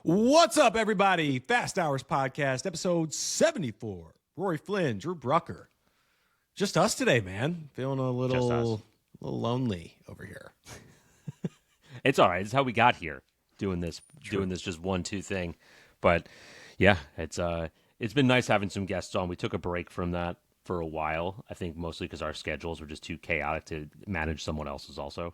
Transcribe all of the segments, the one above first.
What's up, everybody? Fast Hours Podcast, episode 74. Rory Flynn, Drew Brucker. Just us today, man. Feeling a little lonely over here. It's all right. It's how we got here, doing this just 1-2 thing. But yeah, it's been nice having some guests on. We took a break from that for a while. I think mostly because our schedules were just too chaotic to manage someone else's also.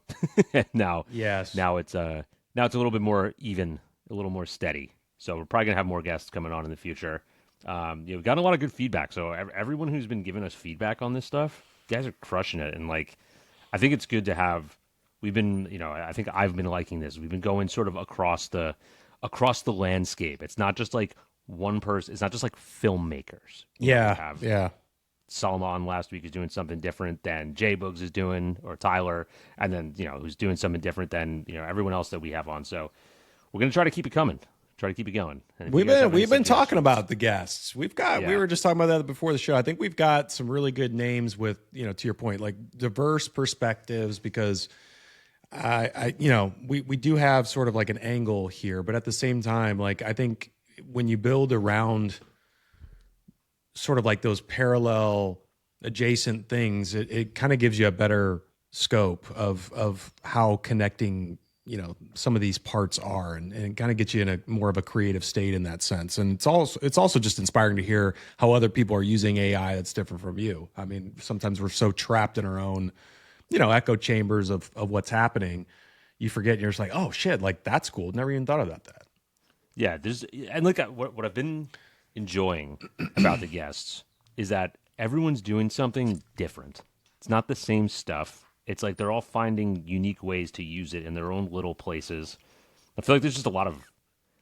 now it's a little bit more even, a little more steady. So we're probably gonna have more guests coming on in the future. We've gotten a lot of good feedback. So everyone who's been giving us feedback on this stuff, you guys are crushing it. And I think it's good to have. We've been, I think I've been liking this. We've been going sort of across the landscape. It's not just like one person. It's not just like filmmakers. Yeah. Salman last week is doing something different than Jay Boogs is doing, or Tyler, and then who's doing something different than everyone else that we have on. So we're gonna try to keep it coming. Try to keep it going. And we've been talking about the guests. We were just talking about that before the show. I think we've got some really good names with, to your point, like diverse perspectives, because we do have sort of like an angle here, but at the same time, like, I think when you build around sort of like those parallel adjacent things, it kind of gives you a better scope of how connecting some of these parts are, and it kind of gets you in a more of a creative state in that sense. And it's also just inspiring to hear how other people are using AI that's different from you. I mean, sometimes we're so trapped in our own, echo chambers of what's happening. You forget, and you're just like, oh shit, like that's cool. Never even thought about that. Yeah, what I've been enjoying about the guests is that everyone's doing something different. It's not the same stuff. It's like they're all finding unique ways to use it in their own little places. I feel like there's just a lot of,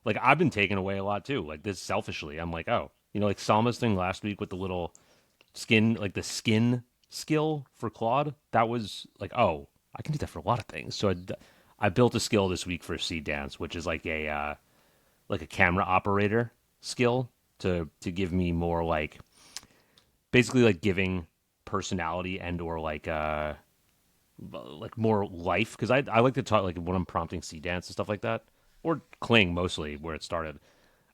like, I've been taking away a lot too. Like, this selfishly, I'm like, oh, like Salma's thing last week with the little skin, like the skin skill for Claude. That was like, oh, I can do that for a lot of things. So I built a skill this week for Sea Dance, which is like a camera operator skill to give me more like, basically like giving personality and or like more life, because I like to talk, like when I'm prompting Sea Dance and stuff like that, or Kling mostly where it started.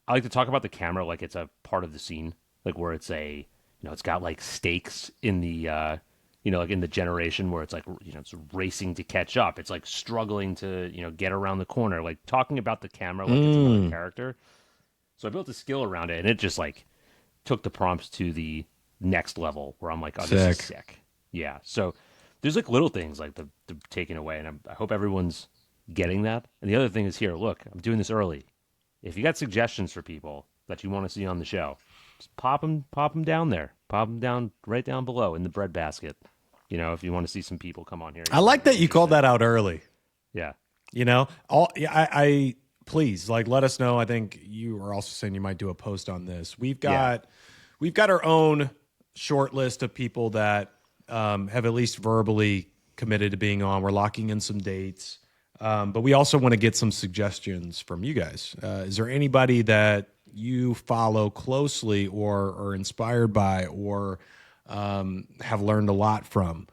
I like to talk about the camera like it's a part of the scene, like where it's it's got like stakes in the like in the generation where it's like it's racing to catch up. It's like struggling to get around the corner, like talking about the camera like it's another character. So I built a skill around it, and it just like took the prompts to the next level where I'm like, oh, this is sick. Yeah. So there's like little things like the taking away, and I hope everyone's getting that. And the other thing is, here, look, I'm doing this early. If you got suggestions for people that you want to see on the show, just pop them down there. Pop them down right down below in the breadbasket. If you want to see some people come on here. I like that you called that out early. Yeah. I please, like, let us know. I think you were also saying you might do a post on this. We've got our own short list of people that have at least verbally committed to being on. We're locking in some dates, but we also want to get some suggestions from you guys. Is there anybody that you follow closely or are inspired by, or have learned a lot from,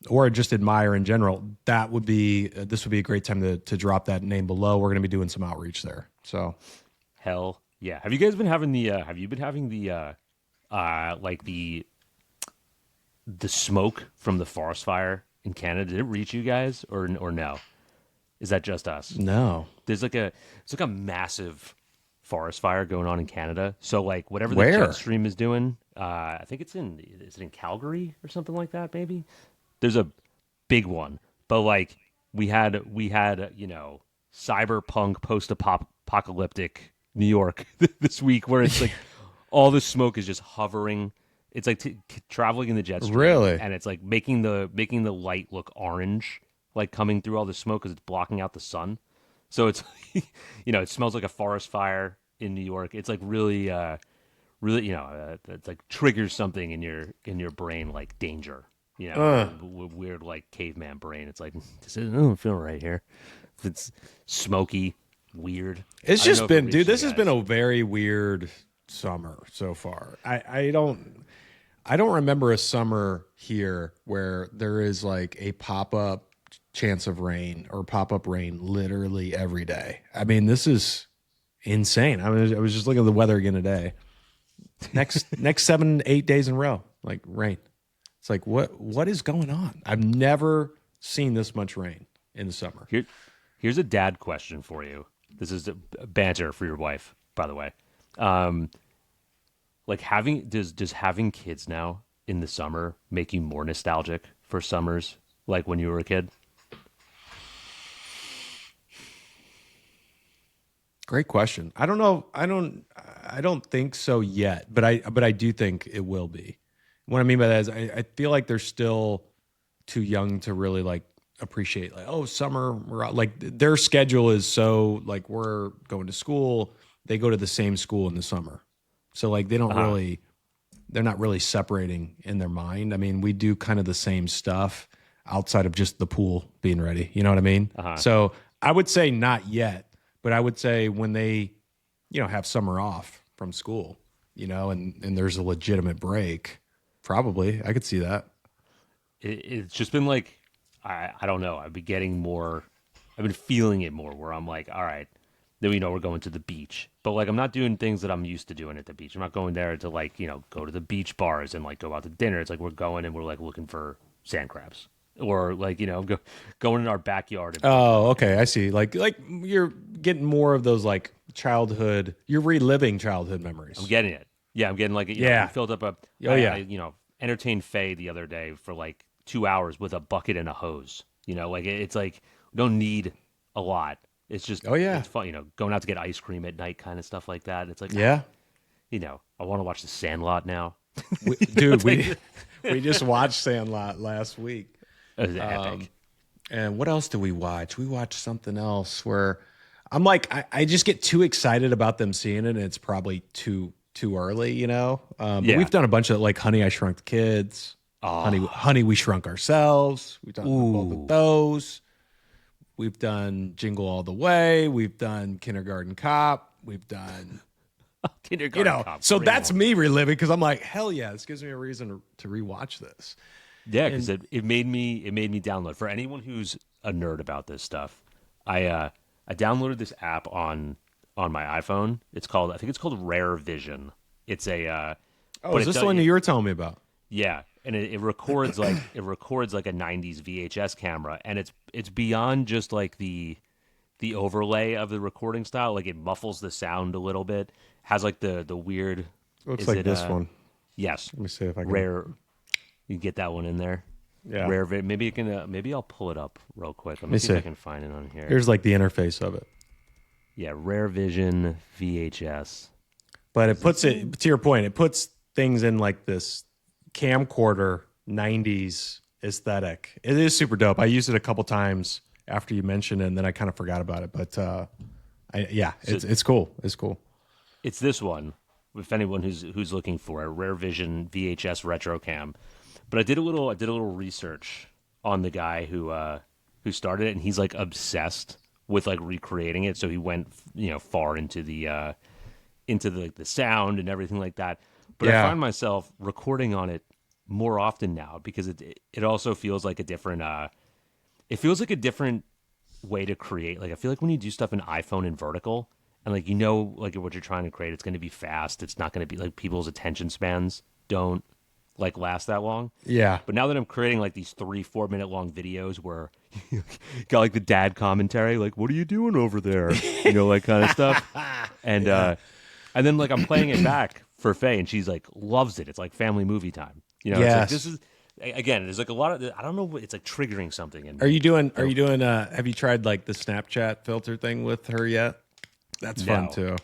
or just admire in general? This would be a great time to drop that name below. We're going to be doing some outreach there. So, hell yeah! Have you guys been having the? Have you been having the? Like the smoke from the forest fire in Canada? Did it reach you guys or no? Is that just us? No. There's it's like a massive forest fire going on in Canada. So like whatever Where? the jet stream is doing, I think is it in Calgary or something like that? Maybe there's a big one, but like we had cyberpunk post-apocalyptic New York this week, where it's like all the smoke is just hovering. It's like traveling in the jet stream. Really? And it's like making the light look orange, like coming through all the smoke because it's blocking out the sun. So it's it smells like a forest fire in New York. It's like really it's like triggers something in your brain, like danger. Weird like caveman brain. It's like, this doesn't feel right here. It's smoky, weird. It's just been, dude, this has been a very weird summer so far. I don't remember a summer here where there is like a pop-up chance of rain or pop-up rain literally every day. I mean, this is insane. I was just looking at the weather again today. Next 7-8 days in a row, like rain. It's like what is going on? I've never seen this much rain in the summer. Here's a dad question for you. This is a banter for your wife, by the way. Like does having kids now in the summer make you more nostalgic for summers like when you were a kid? Great question. I don't know. I don't think so yet, but I do think it will be. What I mean by that is I feel like they're still too young to really like appreciate like, oh, summer, we're out. Like their schedule is so like we're going to school, they go to the same school in the summer. So like they're not really separating in their mind. I mean, we do kind of the same stuff outside of just the pool being ready. You know what I mean? So I would say not yet. But I would say when they, have summer off from school, and there's a legitimate break, probably I could see that. It's just been like, I don't know. I've been feeling it more where I'm like, all right, then we're going to the beach. But like, I'm not doing things that I'm used to doing at the beach. I'm not going there to like, go to the beach bars and like go out to dinner. It's like we're going and we're like looking for sand crabs. Or like going in our backyard. Oh, okay, I see. Like you're getting more of those like childhood. You're reliving childhood memories. I'm getting it. Yeah, I'm getting like I filled up I entertained Faye the other day for like 2 hours with a bucket and a hose. Like it's like we don't need a lot. It's just it's fun. Going out to get ice cream at night, kind of stuff like that. It's like I want to watch The Sandlot now. Dude, we just watched Sandlot last week. It was epic. And what else do we watch? We watched something else where I'm like, I just get too excited about them seeing it, and it's probably too early, But we've done a bunch of like Honey, I Shrunk the Kids, Honey, We Shrunk Ourselves. We've done both of those. We've done Jingle All the Way. We've done Kindergarten Cop. We've done Kindergarten Cop. So that's me reliving because I'm like, hell yeah, this gives me a reason to rewatch this. Yeah, because it made me download. For anyone who's a nerd about this stuff, I downloaded this app on my iPhone. I think it's called Rare Vision. It's a is this the one you were telling me about? Yeah, and it records like a 90s VHS camera, and it's beyond just like the overlay of the recording style. Like it muffles the sound a little bit. Has like the weird. Looks like this one. Yes. Let me see if I can. Rare. You get that one in there. Yeah. Rare. Maybe you can. Maybe I'll pull it up real quick. Let me see if I can find it on here. Here's like the interface of it. Yeah, Rare Vision VHS. But it puts it to your point. It puts things in like this camcorder 90s aesthetic. It is super dope. I used it a couple times after you mentioned it, and then I kind of forgot about it. But it's cool. It's cool. It's this one. If anyone who's looking for a Rare Vision VHS retro cam. But I did a little research on the guy who started it, and he's like obsessed with like recreating it. So he went far into the sound and everything like that. But I find myself recording on it more often now because it also feels like a different way to create. Like I feel like when you do stuff in iPhone in vertical and like like what you're trying to create, it's going to be fast. It's not going to be like people's attention spans don't like last that long. Yeah. But now that I'm creating like these 3-4 minute long videos where you got like the dad commentary, like what are you doing over there, like kind of stuff, and then like I'm playing it back for Faye and she's like loves it. It's like family movie time. It's like, this is again. There's like a lot of I don't know. It's like triggering something in me. Are you doing? Have you tried like the Snapchat filter thing with her yet? That's fun too.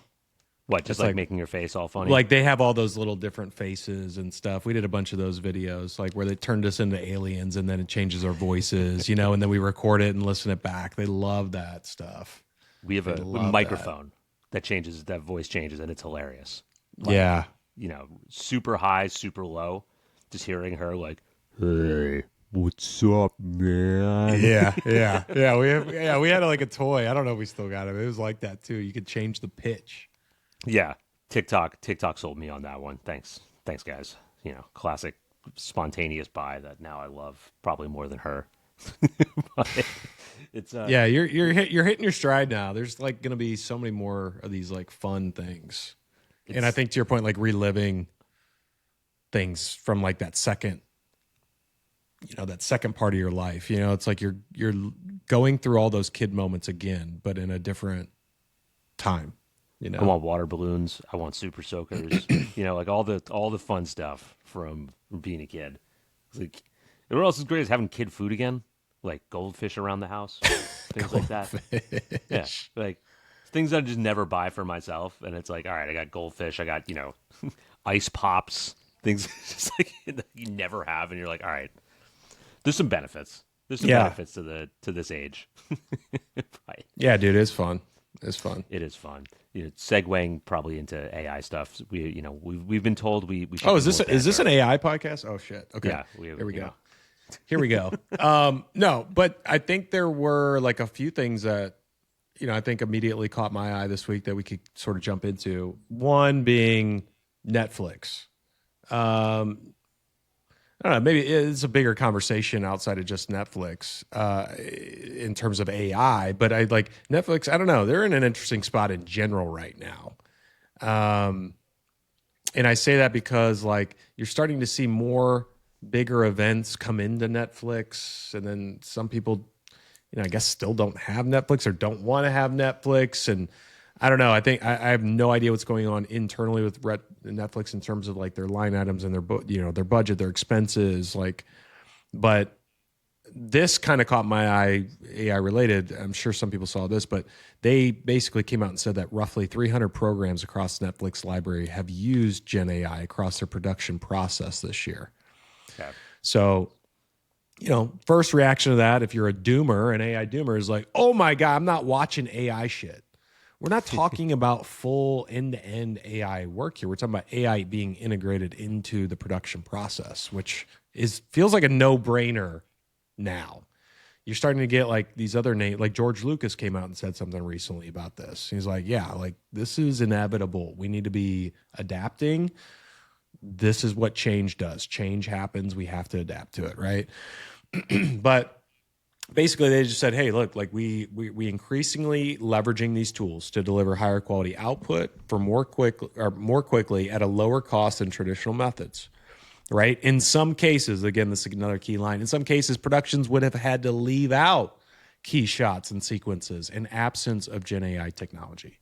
What, just like making your face all funny? Like they have all those little different faces and stuff. We did a bunch of those videos, like where they turned us into aliens and then it changes our voices, and then we record it and listen it back. They love that stuff. We have a microphone that changes, that voice changes, and it's hilarious. Like, super high, super low. Just hearing her like, "Hey, what's up, man?" Yeah. We had like a toy. I don't know if we still got it. It was like that too. You could change the pitch. Yeah, TikTok sold me on that one. Thanks guys. Classic spontaneous buy that now I love probably more than her. It's Yeah, you're hitting your stride now. There's like going to be so many more of these like fun things, and I think to your point, like reliving things from like that second, that second part of your life. It's like you're going through all those kid moments again, but in a different time. I want water balloons. I want super soakers. Like all the fun stuff from being a kid. It's like, you know what else is great is having kid food again, like goldfish around the house, things like that. Yeah, like things I just never buy for myself, and it's like, all right, I got goldfish, I got ice pops, things just like that you never have, and you're like, all right, there's some benefits. There's some benefits to this age. Right. Yeah, dude, it's fun. It's fun. It is fun. Segueing probably into AI stuff. We've been told we should. Oh, is this an AI podcast? Oh shit. Okay. Yeah. Here we go. Here we go. No, but I think there were like a few things that I think immediately caught my eye this week that we could sort of jump into. One being Netflix. I don't know, maybe it's a bigger conversation outside of just Netflix in terms of AI, but I like Netflix. I don't know. They're in an interesting spot in general right now. And I say that because like you're starting to see more bigger events come into Netflix. And then some people, I guess still don't have Netflix or don't want to have Netflix. And I don't know. I think I have no idea what's going on internally with Netflix in terms of like their line items and their budget, their expenses. Like, but this kind of caught my eye, AI related. I'm sure some people saw this, but they basically came out and said that roughly 300 programs across Netflix library have used Gen AI across their production process this year. Okay. So, first reaction to that, if you're a doomer, an AI doomer, is like, oh my God, I'm not watching AI shit. We're not talking about full end-to-end AI work here. We're talking about AI being integrated into the production process, which feels like a no-brainer now. You're starting to get like these other names, like George Lucas came out and said something recently about this. He's like, yeah, like this is inevitable. We need to be adapting. This is what change does. Change happens. We have to adapt to it, right? But basically, they just said, hey, look, like we increasingly leveraging these tools to deliver higher quality output for more quickly at a lower cost than traditional methods, right? In some cases, again, this is another key line. In some cases, productions would have had to leave out key shots and sequences in absence of Gen AI technology.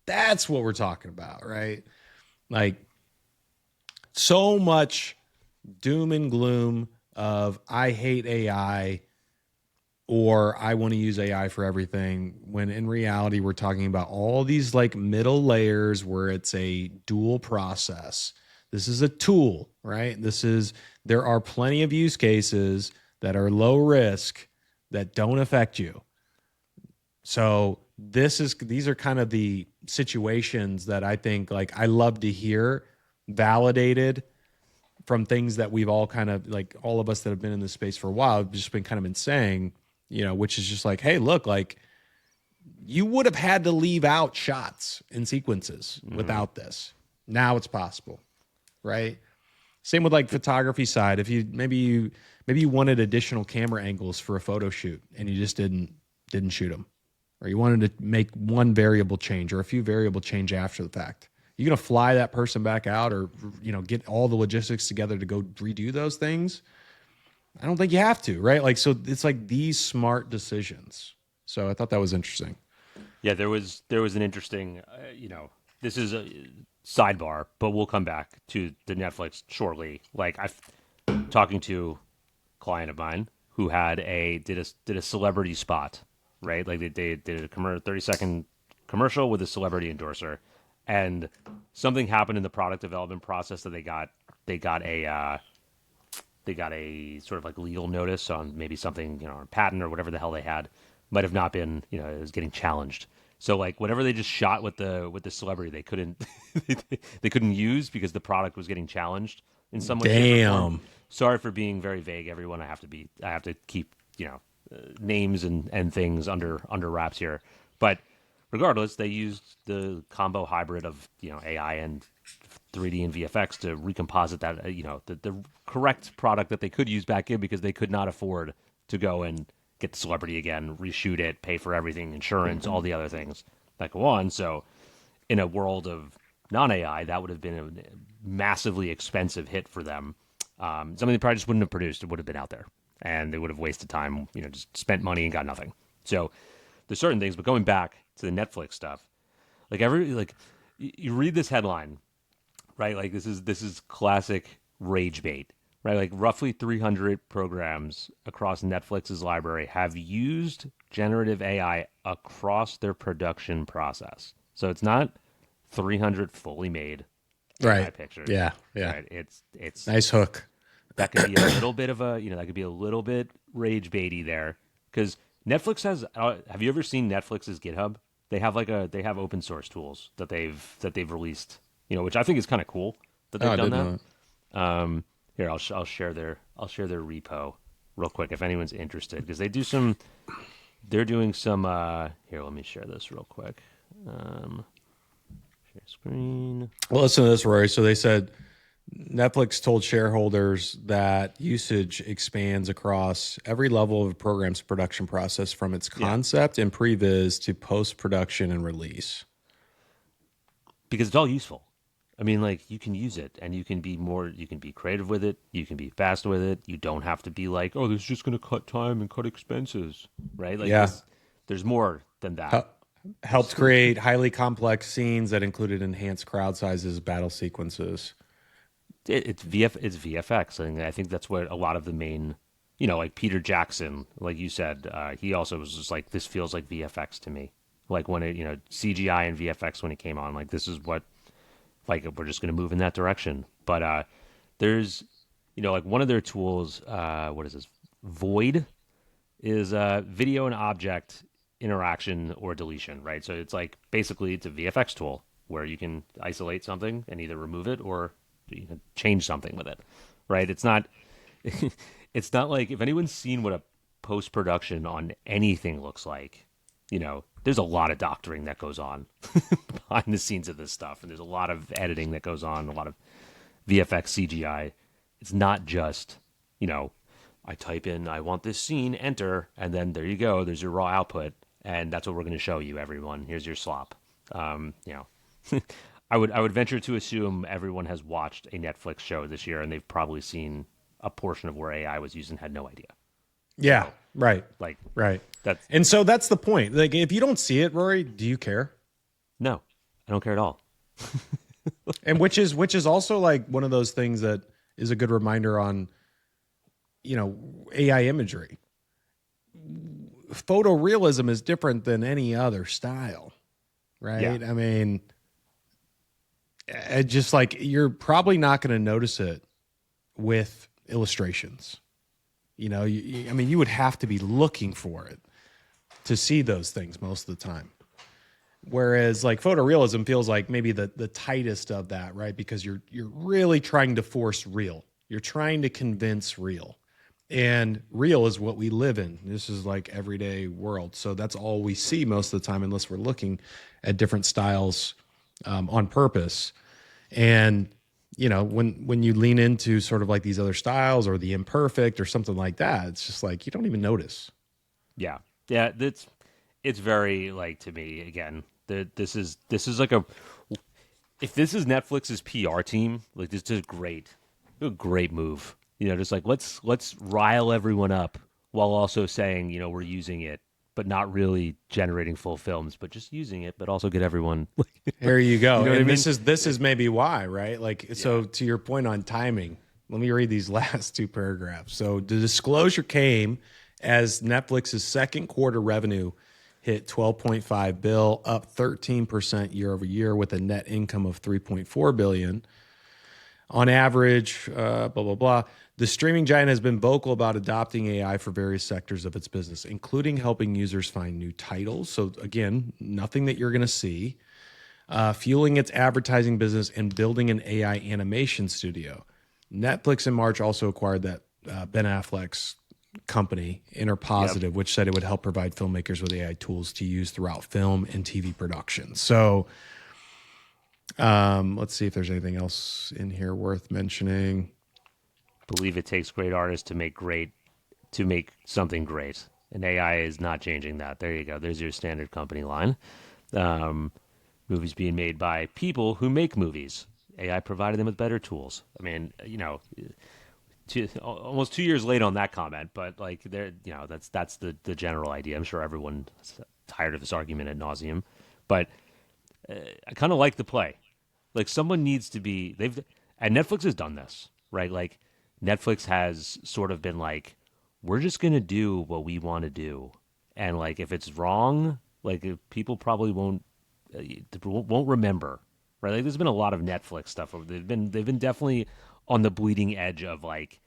That's what we're talking about, right? Like so much doom and gloom of I hate AI or I want to use AI for everything, when in reality, we're talking about all these like middle layers where it's a dual process. This is a tool, right? There are plenty of use cases that are low risk that don't affect you. So these are kind of the situations that I think like I love to hear validated from things that we've all kind of like all of us that have been in this space for a while have just been kind of been saying, which is just like, hey, look, like you would have had to leave out shots and sequences without this. Now it's possible, right? Same with like photography side. If you maybe you wanted additional camera angles for a photo shoot and you just didn't shoot them, or you wanted to make one variable change or a few variable change after the fact. You're gonna fly that person back out, or get all the logistics together to go redo those things. I don't think you have to, right? Like, so it's like these smart decisions. So I thought that was interesting. Yeah, there was an interesting, this is a sidebar, but we'll come back to the Netflix shortly. Like I'm talking to a client of mine who did a celebrity spot, right? Like they did a 30-second commercial with a celebrity endorser, and something happened in the product development process that they got a sort of like legal notice on maybe something, a patent or whatever the hell they had, might have not been, it was getting challenged. So like whatever they just shot with the celebrity, they couldn't they couldn't use because the product was getting challenged in some way. Damn. Sorry for being very vague, everyone. I have to keep names and things under wraps here, but regardless, they used the combo hybrid of AI and 3D and VFX to recomposite that the correct product that they could use back in because they could not afford to go and get the celebrity again, reshoot it, pay for everything, insurance, all the other things that go on. So in a world of non-AI, that would have been a massively expensive hit for them. Something they probably just wouldn't have produced. It would have been out there, and they would have wasted time, just spent money and got nothing. So there's certain things, but going back to the Netflix stuff, you read this headline, right? Like this is classic rage bait, right? Like roughly 300 programs across Netflix's library have used generative AI across their production process. So it's not 300 fully made AI pictures. Yeah. Right? It's Nice hook. that could be a little bit of a, that could be a little bit rage baity there, because Netflix has. Have you ever seen Netflix's GitHub? They have open source tools that they've released, which I think is kind of cool that they've done that. Here, I'll share their repo real quick if anyone's interested, because they're doing some. Here, let me share this real quick. Share screen. Well, listen to this, Rory. So they said Netflix told shareholders that usage expands across every level of a program's production process, from its concept and previs to post-production and release. Because it's all useful. I mean, like, you can use it, and you can be creative with it, you can be fast with it. You don't have to be like, oh, this is just going to cut time and cut expenses, right? Like, there's more than that. Helped create highly complex scenes that included enhanced crowd sizes, battle sequences. It's VFX, and I think that's what a lot of the main, like Peter Jackson, like you said, he also was just like, this feels like VFX to me. Like when it, CGI and VFX when it came on, like this is what, like we're just going to move in that direction. But there's, like one of their tools, what is this? Void is video and object interaction or deletion, right? So it's like basically it's a VFX tool where you can isolate something and either remove it or change something with it, right? It's not it's not like, if anyone's seen what a post-production on anything looks like, there's a lot of doctoring that goes on behind the scenes of this stuff, and there's a lot of editing that goes on, a lot of VFX, CGI. It's not just, I type in, I want this scene, enter, and then there you go, there's your raw output, and that's what we're going to show you, everyone. Here's your slop. I would venture to assume everyone has watched a Netflix show this year, and they've probably seen a portion of where AI was used and had no idea. Yeah, right. And so that's the point. Like, if you don't see it, Rory, do you care? No, I don't care at all. And which is also like one of those things that is a good reminder on, AI imagery. Photorealism is different than any other style, right? Yeah. I mean, just like, you're probably not going to notice it with illustrations. You would have to be looking for it to see those things most of the time. Whereas like photorealism feels like maybe the tightest of that, right? Because you're really trying to force real. You're trying to convince real. And real is what we live in. This is like everyday world. So that's all we see most of the time, unless we're looking at different styles on purpose. And when you lean into sort of like these other styles or the imperfect or something like that, it's just like you don't even notice. Yeah. It's very, like, to me, again, this is like if this is Netflix's PR team, like, this is a great move. Just like let's rile everyone up while also saying, we're using it, but not really generating full films, but just using it, but also get everyone. There you go. And I mean? This is maybe why, right? Like, so to your point on timing, let me read these last two paragraphs. So the disclosure came as Netflix's second quarter revenue hit 12.5 bill, up 13% year over year, with a net income of 3.4 billion. On average, blah, blah, blah. The streaming giant has been vocal about adopting AI for various sectors of its business, including helping users find new titles. So again, nothing that you're going to see. Fueling its advertising business and building an AI animation studio. Netflix in March also acquired that Ben Affleck's company, Interpositive, which said it would help provide filmmakers with AI tools to use throughout film and TV production. So let's see if there's anything else in here worth mentioning. Believe it takes great artists to make something great. And AI is not changing that. There you go. There's your standard company line. Um, Movies being made by people who make movies. AI provided them with better tools. I mean, almost 2 years late on that comment, but like there, that's the general idea. I'm sure everyone's tired of this argument ad nauseum, but I kind of like the play. Like someone needs to be. And Netflix has done this, right? Like Netflix has sort of been like, we're just gonna do what we want to do, and like if it's wrong, like people probably won't remember, right? Like there's been a lot of Netflix stuff. They've been definitely on the bleeding edge of like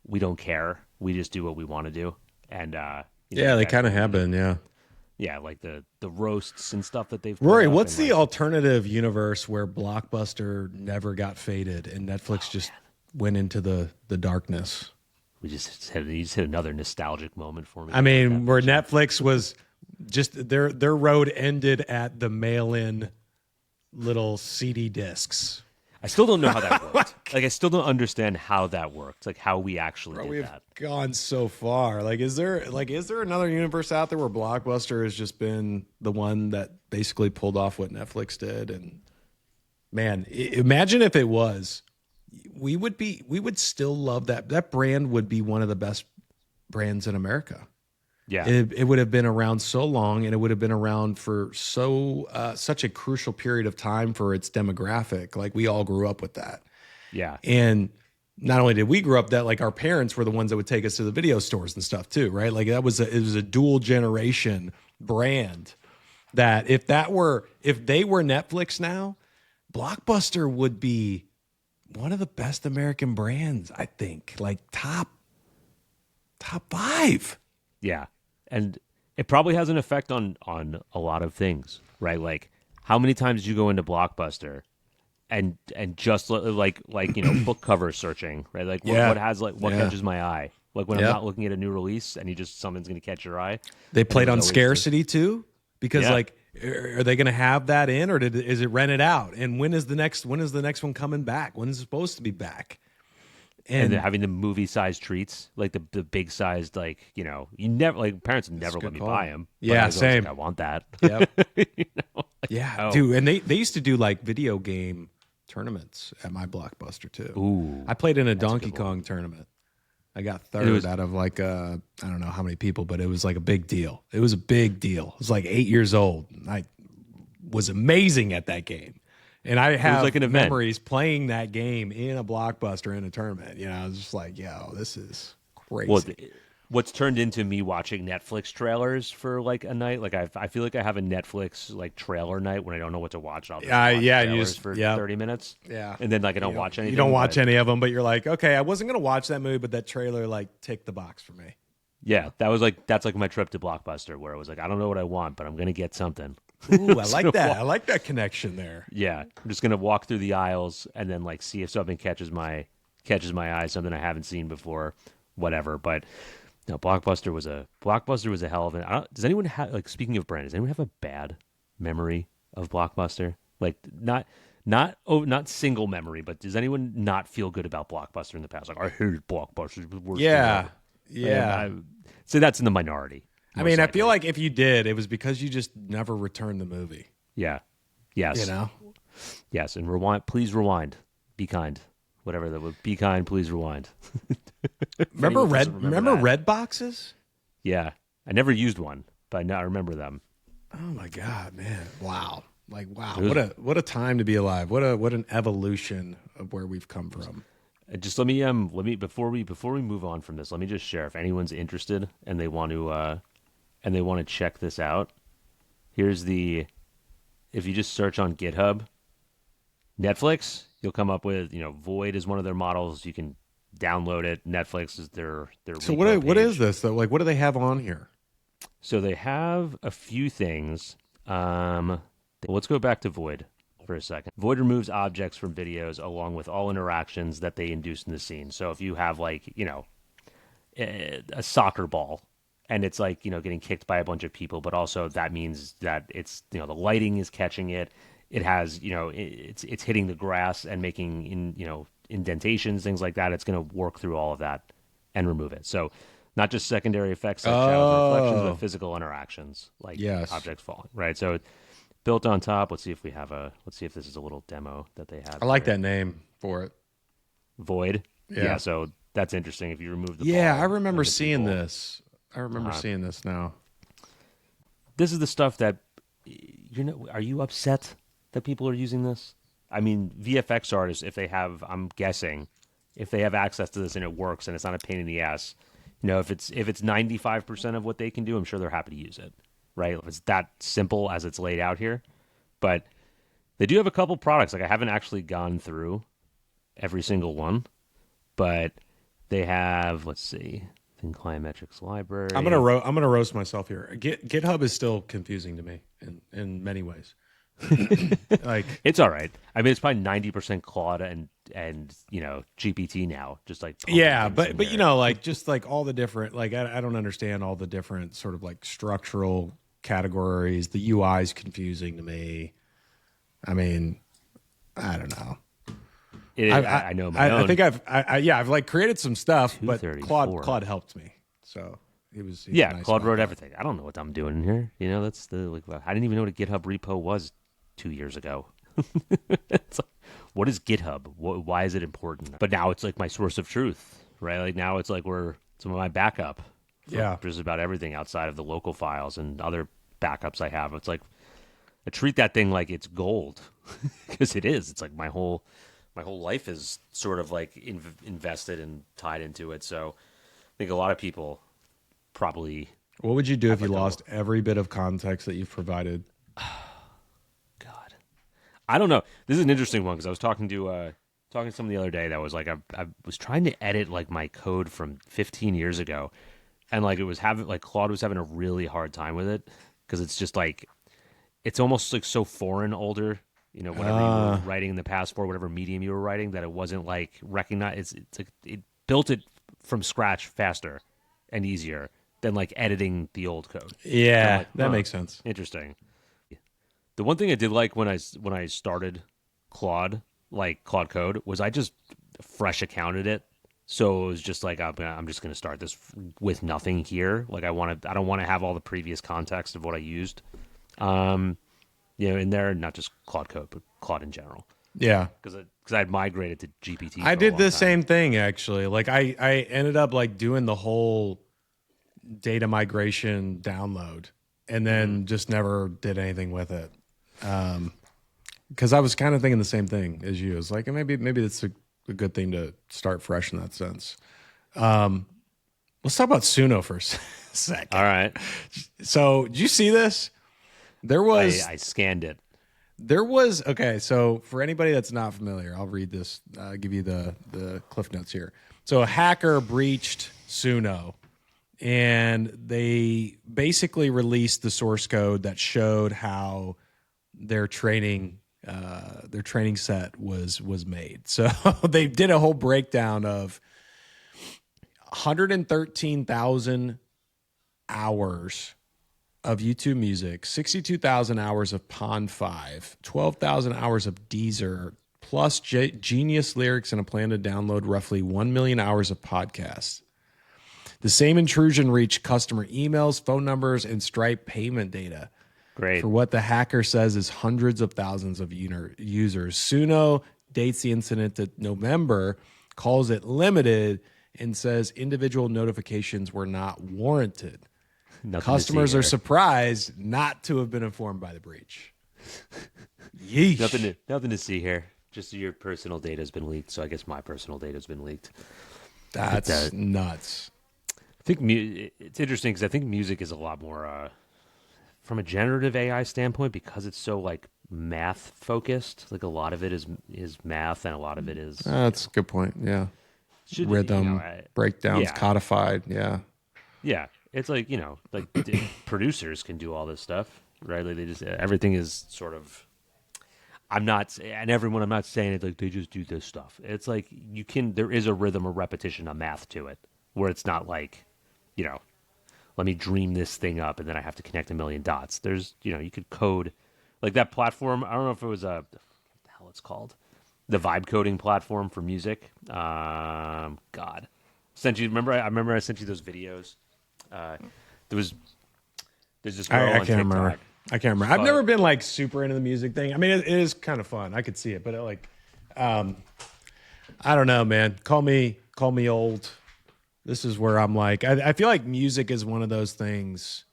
we don't care, we just do what we want to do, and Yeah, you they guys kind of have remember been. Yeah. yeah, like the roasts and stuff that they've put Rory, up, what's and the like alternative universe where Blockbuster never got faded and Netflix just went into the darkness? you just hit another nostalgic moment for me. I mean, where Netflix was just their road ended at the mail-in little CD discs. I still don't know how that worked. Like I still don't understand how that worked. Like how we actually Bro, did we've that. gone so far. Like, is there another universe out there where Blockbuster has just been the one that basically pulled off what Netflix did? And man, imagine if it was. We would still love that. That brand would be one of the best brands in America. Yeah, It would have been around so long, and it would have been around for such a crucial period of time for its demographic. Like we all grew up with that. yeah, And not only did we grow up that, like our parents were the ones that would take us to the video stores and stuff too, right? Like it was a dual generation brand that if they were Netflix now, Blockbuster would be one of the best American brands, I think. Like top five. yeah. And it probably has an effect on a lot of things, right? Like how many times did you go into Blockbuster and just book cover searching, right? Like Yeah. what Yeah. catches my eye? Like when I'm Yep. not looking at a new release and something's going to catch your eye. They And it played was on always scarcity too, because Yeah. like, are they going to have that in, or is it rented out? And when is the next one coming back? When is it supposed to be back? And then And having the movie sized treats, like the big sized, like you never like parents would never a let good me call. buy them. Yeah, I was same. Like, I want that. Yep. You know? Yeah, Oh. dude. And they used to do like video game tournaments at my Blockbuster too. Ooh, I played in a that's a Donkey good one. Kong tournament. I got third out of like I don't know how many people, but it was like a big deal. It was a big deal. I was like 8 years old. I was amazing at that game. And I have like an event. memories playing that game in a Blockbuster in a tournament. You know, I was just like, yo, this is crazy. Well, what's turned into me watching Netflix trailers for like a night. Like I feel like I have a Netflix like trailer night when I don't know what to watch. I'll just watch yeah, you trailers just- for yeah. 30 minutes. Yeah. And then like I don't watch anything. You don't watch but- any of them, but you're like, okay, I wasn't going to watch that movie, but that trailer like ticked the box for me. Yeah, that's like my trip to Blockbuster where it was like I don't know what I want, but I'm gonna get something. Ooh, I like that. I like that connection there. Yeah, I'm just gonna walk through the aisles and then like see if something catches my eye, something I haven't seen before, whatever. But no, Blockbuster was a hell of an. Does anyone have like speaking of brand? Does anyone have a bad memory of Blockbuster? Like not single memory, but does anyone not feel good about Blockbuster in the past? Like I hated Blockbuster. It was the worst thing Yeah. ever. Yeah. So that's in the minority. I most mean, I likely. feel like if you did, it was because you just never returned the movie. Yeah. Yes. You know? Yes. And rewind. Please rewind. Be kind. Whatever that would. Be kind. Please rewind. Remember anyone doesn't remember that. red boxes? Yeah. I never used one, but I remember them. Oh my God, man. Wow. Like wow. It was- What a time to be alive. What an evolution of where we've come from. Just let me before we move on from this, let me just share if anyone's interested and they want to check this out. Here's if you just search on GitHub, Netflix, you'll come up with Void is one of their models. You can download it. Netflix is their So repo what page. is this though? Like what do they have on here? So they have a few things. Let's go back to Void for a second. Void removes objects from videos along with all interactions that they induce in the scene. So if you have a soccer ball and it's getting kicked by a bunch of people, but also that means that it's the lighting is catching it. It has it's hitting the grass and making indentations, things like that. It's going to work through all of that and remove it. So not just secondary effects like shadows and reflections, but Oh, physical interactions like yes. objects falling. Right. So built on top. Let's see if this is a little demo that they have I like here. that name for it. Void. Yeah. Yeah. So that's interesting. If you remove the Yeah, I ball remember and the seeing people, this. I remember seeing this now. this is the stuff that are you upset that people are using this? I mean, VFX artists, if they have, I'm guessing, if they have access to this and it works and it's not a pain in the ass, if it's 95% of what they can do, I'm sure they're happy to use it, right? If it's that simple as it's laid out here. But they do have a couple products. Like I haven't actually gone through every single one, but they have, let's see, Thin Client Metrics Library. I'm gonna roast myself here. GitHub is still confusing to me in many ways. Like, It's all right. I mean, it's probably 90% Claude and GPT now, just like pumping yeah, things but in but here. like just like all the different, like I don't understand all the different sort of like structural categories. The UI is confusing to me. I mean, I don't know. I know my own. I think I've like created some stuff, but 234. Claude helped me. So he was Yeah, nice Claude about wrote that. everything. I don't know what I'm doing in here. That's the like. I didn't even know what a GitHub repo was 2 years ago. It's like, what is GitHub? Why is it important? But now it's like my source of truth, right? Like now it's like where some of my backup for Yeah. just about everything outside of the local files and other backups I have. It's like I treat that thing like it's gold because it is. It's like my whole life is sort of like invested and tied into it. So I think a lot of people probably What would you do if you like a- lost every bit of context that you've provided? God, I don't know. This is an interesting one because I was talking to someone the other day that was like I was trying to edit like my code from 15 years ago, and like it was having like Claude was having a really hard time with it because it's just like it's almost like so foreign older. Whatever you were writing in the past for whatever medium you were writing, that it wasn't like recognized. It's like it built it from scratch faster and easier than like editing the old code. And I'm Yeah, like, that makes sense. interesting. The one thing I did like when I started Claude, like Claude Code, was I just fresh accounted it. So it was just like I'm just gonna start this with nothing here. Like I don't want to have all the previous context of what I used, in there, not just Claude Code, but Claude in general, Yeah. because I had migrated to GPT. I for a did long the time. same thing actually. Like I ended up like doing the whole data migration download and then just never did anything with it. Because I was kind of thinking the same thing as you. It's like maybe that's a good thing to start fresh in that sense. Let's talk about Suno for a second. All right, So did you see this? I scanned it. There was okay. So for anybody that's not familiar, I'll read this. Give you the cliff notes here. So a hacker breached Suno, and they basically released the source code that showed how their training set was made. So they did a whole breakdown of 113,000 hours of YouTube music, 62,000 hours of Pond 5, 12,000 hours of Deezer, plus Genius lyrics and a plan to download roughly 1 million hours of podcasts. The same intrusion reached customer emails, phone numbers, and Stripe payment data Great. for what the hacker says is hundreds of thousands of users. Suno dates the incident to November, calls it limited, and says individual notifications were not warranted. Nothing Customers are surprised not to have been informed by the breach. Yeesh. nothing to see here. Just your personal data has been leaked, so I guess my personal data has been leaked. That's nuts. I think it's interesting because I think music is a lot more from a generative AI standpoint because it's so like math focused. Like a lot of it is math, and a lot of it is That's a good point. Yeah. Rhythm, breakdowns, codified. Yeah. Yeah, it's like producers can do all this stuff, right? Like they just everything is sort of. I'm not saying it like they just do this stuff. It's like there is a rhythm, a repetition, a math to it, where it's not like, let me dream this thing up and then I have to connect a million dots. There's, you could code like that platform. I don't know if it was what the hell it's called, the vibe coding platform for music. God, Sent you. I remember I sent you those videos. There's this girl I on can't TikTok. remember. I can't remember. I've never been like super into the music thing. I mean, it is kind of fun. I could see it, but I don't know, man. Call me old. This is where I'm like, I feel like music is one of those things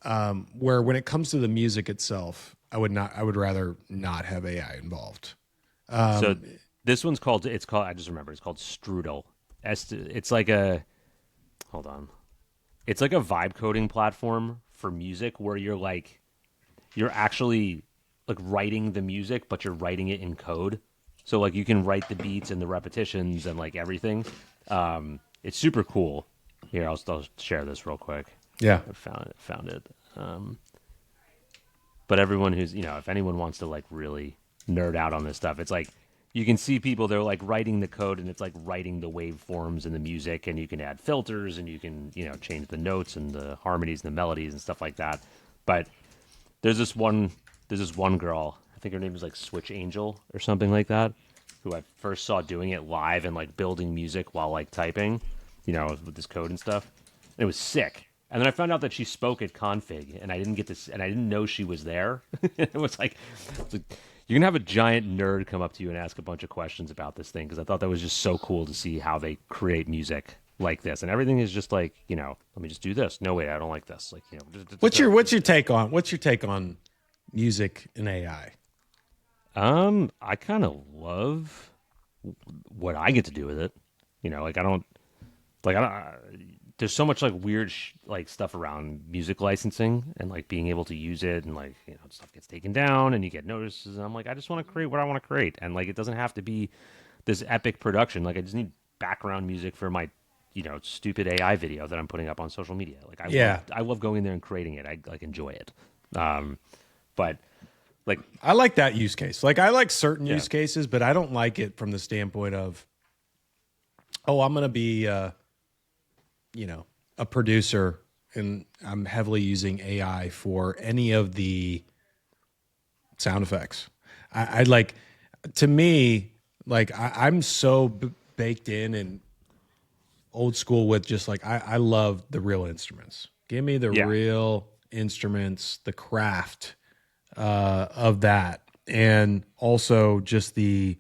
where when it comes to the music itself, I would rather not have AI involved. So this one's called. It's called. I just remember. It's called Strudel. It's like a. Hold on. It's like a vibe coding platform for music where you're actually like writing the music, but you're writing it in code. So like you can write the beats and the repetitions and like everything. It's super cool. Here, I'll share this real quick. Yeah. I found it. But everyone who's, if anyone wants to like really nerd out on this stuff, it's like you can see people, they're like writing the code and it's like writing the waveforms and the music, and you can add filters and you can, change the notes and the harmonies and the melodies and stuff like that. But there's this one girl, I think her name is like Switch Angel or something like that, who I first saw doing it live and like building music while like typing, with this code and stuff. And it was sick. And then I found out that she spoke at Config, and I didn't know she was there. It was like you're gonna have a giant nerd come up to you and ask a bunch of questions about this thing, because I thought that was just so cool to see how they create music like this, and everything is just like, let me just do this. No, wait, I don't like this. Like, What's your take on music and AI? I kind of love what I get to do with it. There's so much like weird like stuff around music licensing and like being able to use it, and like, stuff gets taken down and you get notices, and I'm like, I just want to create what I want to create, and like it doesn't have to be this epic production. Like I just need background music for my stupid AI video that I'm putting up on social media. Like I love going in there and creating it. I like enjoy it. But like I like that use case. Like I like certain use cases, but I don't like it from the standpoint of, oh, I'm going to be a producer and I'm heavily using AI for any of the sound effects. I like, to me, like I'm so baked in and old school with just like, I love the real instruments. Give me the real instruments, the craft of that. And also just the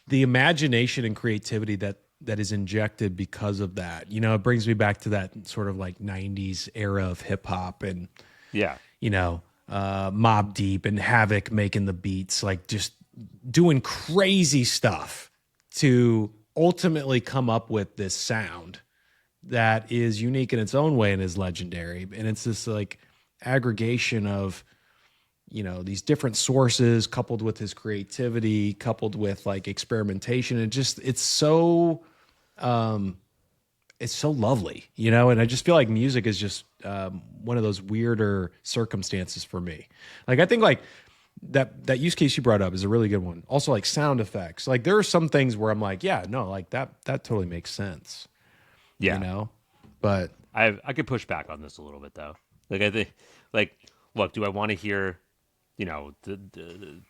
imagination and creativity that is injected because of that. It brings me back to that sort of like 90s era of hip hop and, Mobb Deep and Havoc making the beats, like just doing crazy stuff to ultimately come up with this sound that is unique in its own way and is legendary. And it's this like aggregation of, these different sources coupled with his creativity, coupled with like experimentation. And just, it's so lovely, and I just feel like music is just one of those weirder circumstances for me. Like, I think like that use case you brought up is a really good one. Also like sound effects. Like there are some things where I'm like, yeah, no, like that totally makes sense. Yeah. But I could push back on this a little bit though. Like I think, like, look, do I want to hear, the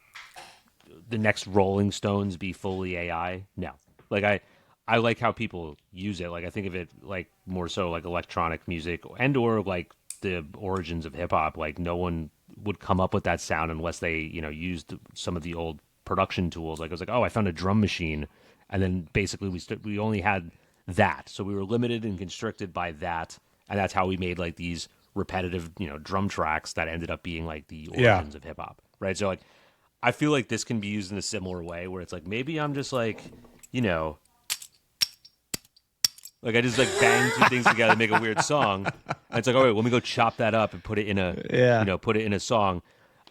next Rolling Stones be fully AI? No. Like I like how people use it. Like I think of it like more so like electronic music and or like the origins of hip hop. Like no one would come up with that sound unless they, used some of the old production tools. Like I was like, oh, I found a drum machine, and then basically we only had that, so we were limited and constricted by that, and that's how we made like these repetitive, drum tracks that ended up being like the origins of hip hop, right? So like, I feel like this can be used in a similar way, where it's like maybe I'm just like, like I just like bang two things together and make a weird song, and it's like, all right, let me go chop that up and put it in a song.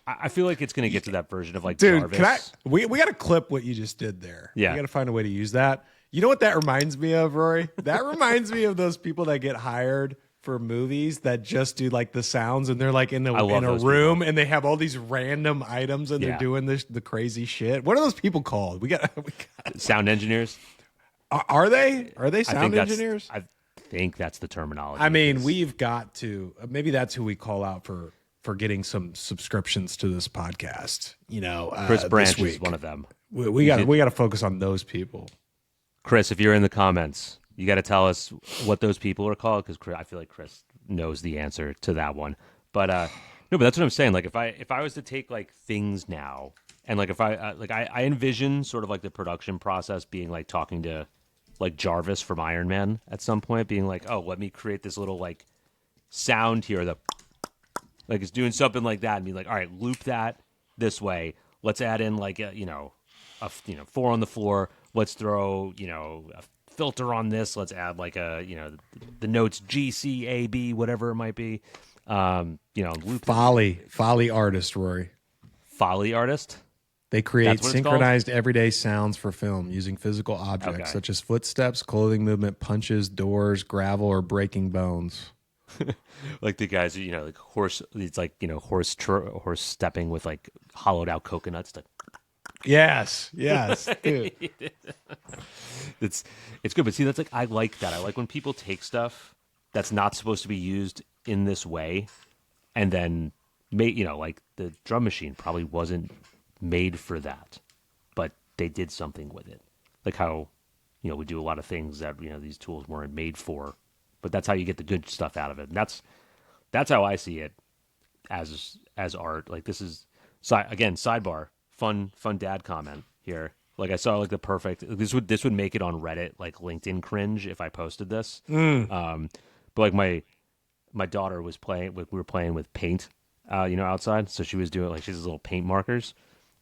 I feel like it's gonna get to that version of like, dude, Jarvis. we got to clip what you just did there. Yeah, we got to find a way to use that. You know what that reminds me of, Rory? That reminds me of those people that get hired for movies that just do like the sounds, and they're like in a room people. And they have all these random items and they're doing the crazy shit. What are those people called? We got sound engineers. Are they sound engineers? I think that's the terminology. I mean, we've got to, maybe that's who we call out for getting some subscriptions to this podcast. Chris Branch is one of them. We got to focus on those people. Chris, if you're in the comments, You got to tell us what those people are called, because I feel like Chris knows the answer to that one. But no, but that's what I'm saying. Like if I was to take like things now, and like if I envision sort of like the production process being like talking to like Jarvis from Iron Man at some point, being like, oh, let me create this little like sound here that like it's doing something like that, and be like, all right, loop that this way. Let's add in like four on the floor. Let's throw a filter on this. Let's add like the notes G C A B, whatever it might be. Loop Foley artist, Rory. Foley artist. They create That's what it's synchronized everyday sounds for film using physical objects Okay. such as footsteps, clothing movement, punches, doors, gravel, or breaking bones. Like the guys, like horse. It's like horse stepping with like hollowed out coconuts. Like, Yes, dude. it's good, but see, that's like I like that. I like when people take stuff that's not supposed to be used in this way, and then like the drum machine probably wasn't made for that, but they did something with it. Like how we do a lot of things that these tools weren't made for, but that's how you get the good stuff out of it. And that's how I see it as art. Like this is again sidebar, fun dad comment here. Like I saw like the perfect this would make it on Reddit like LinkedIn cringe if I posted this. But like my daughter was playing. We were playing with paint, outside. So she was doing like she has little paint markers,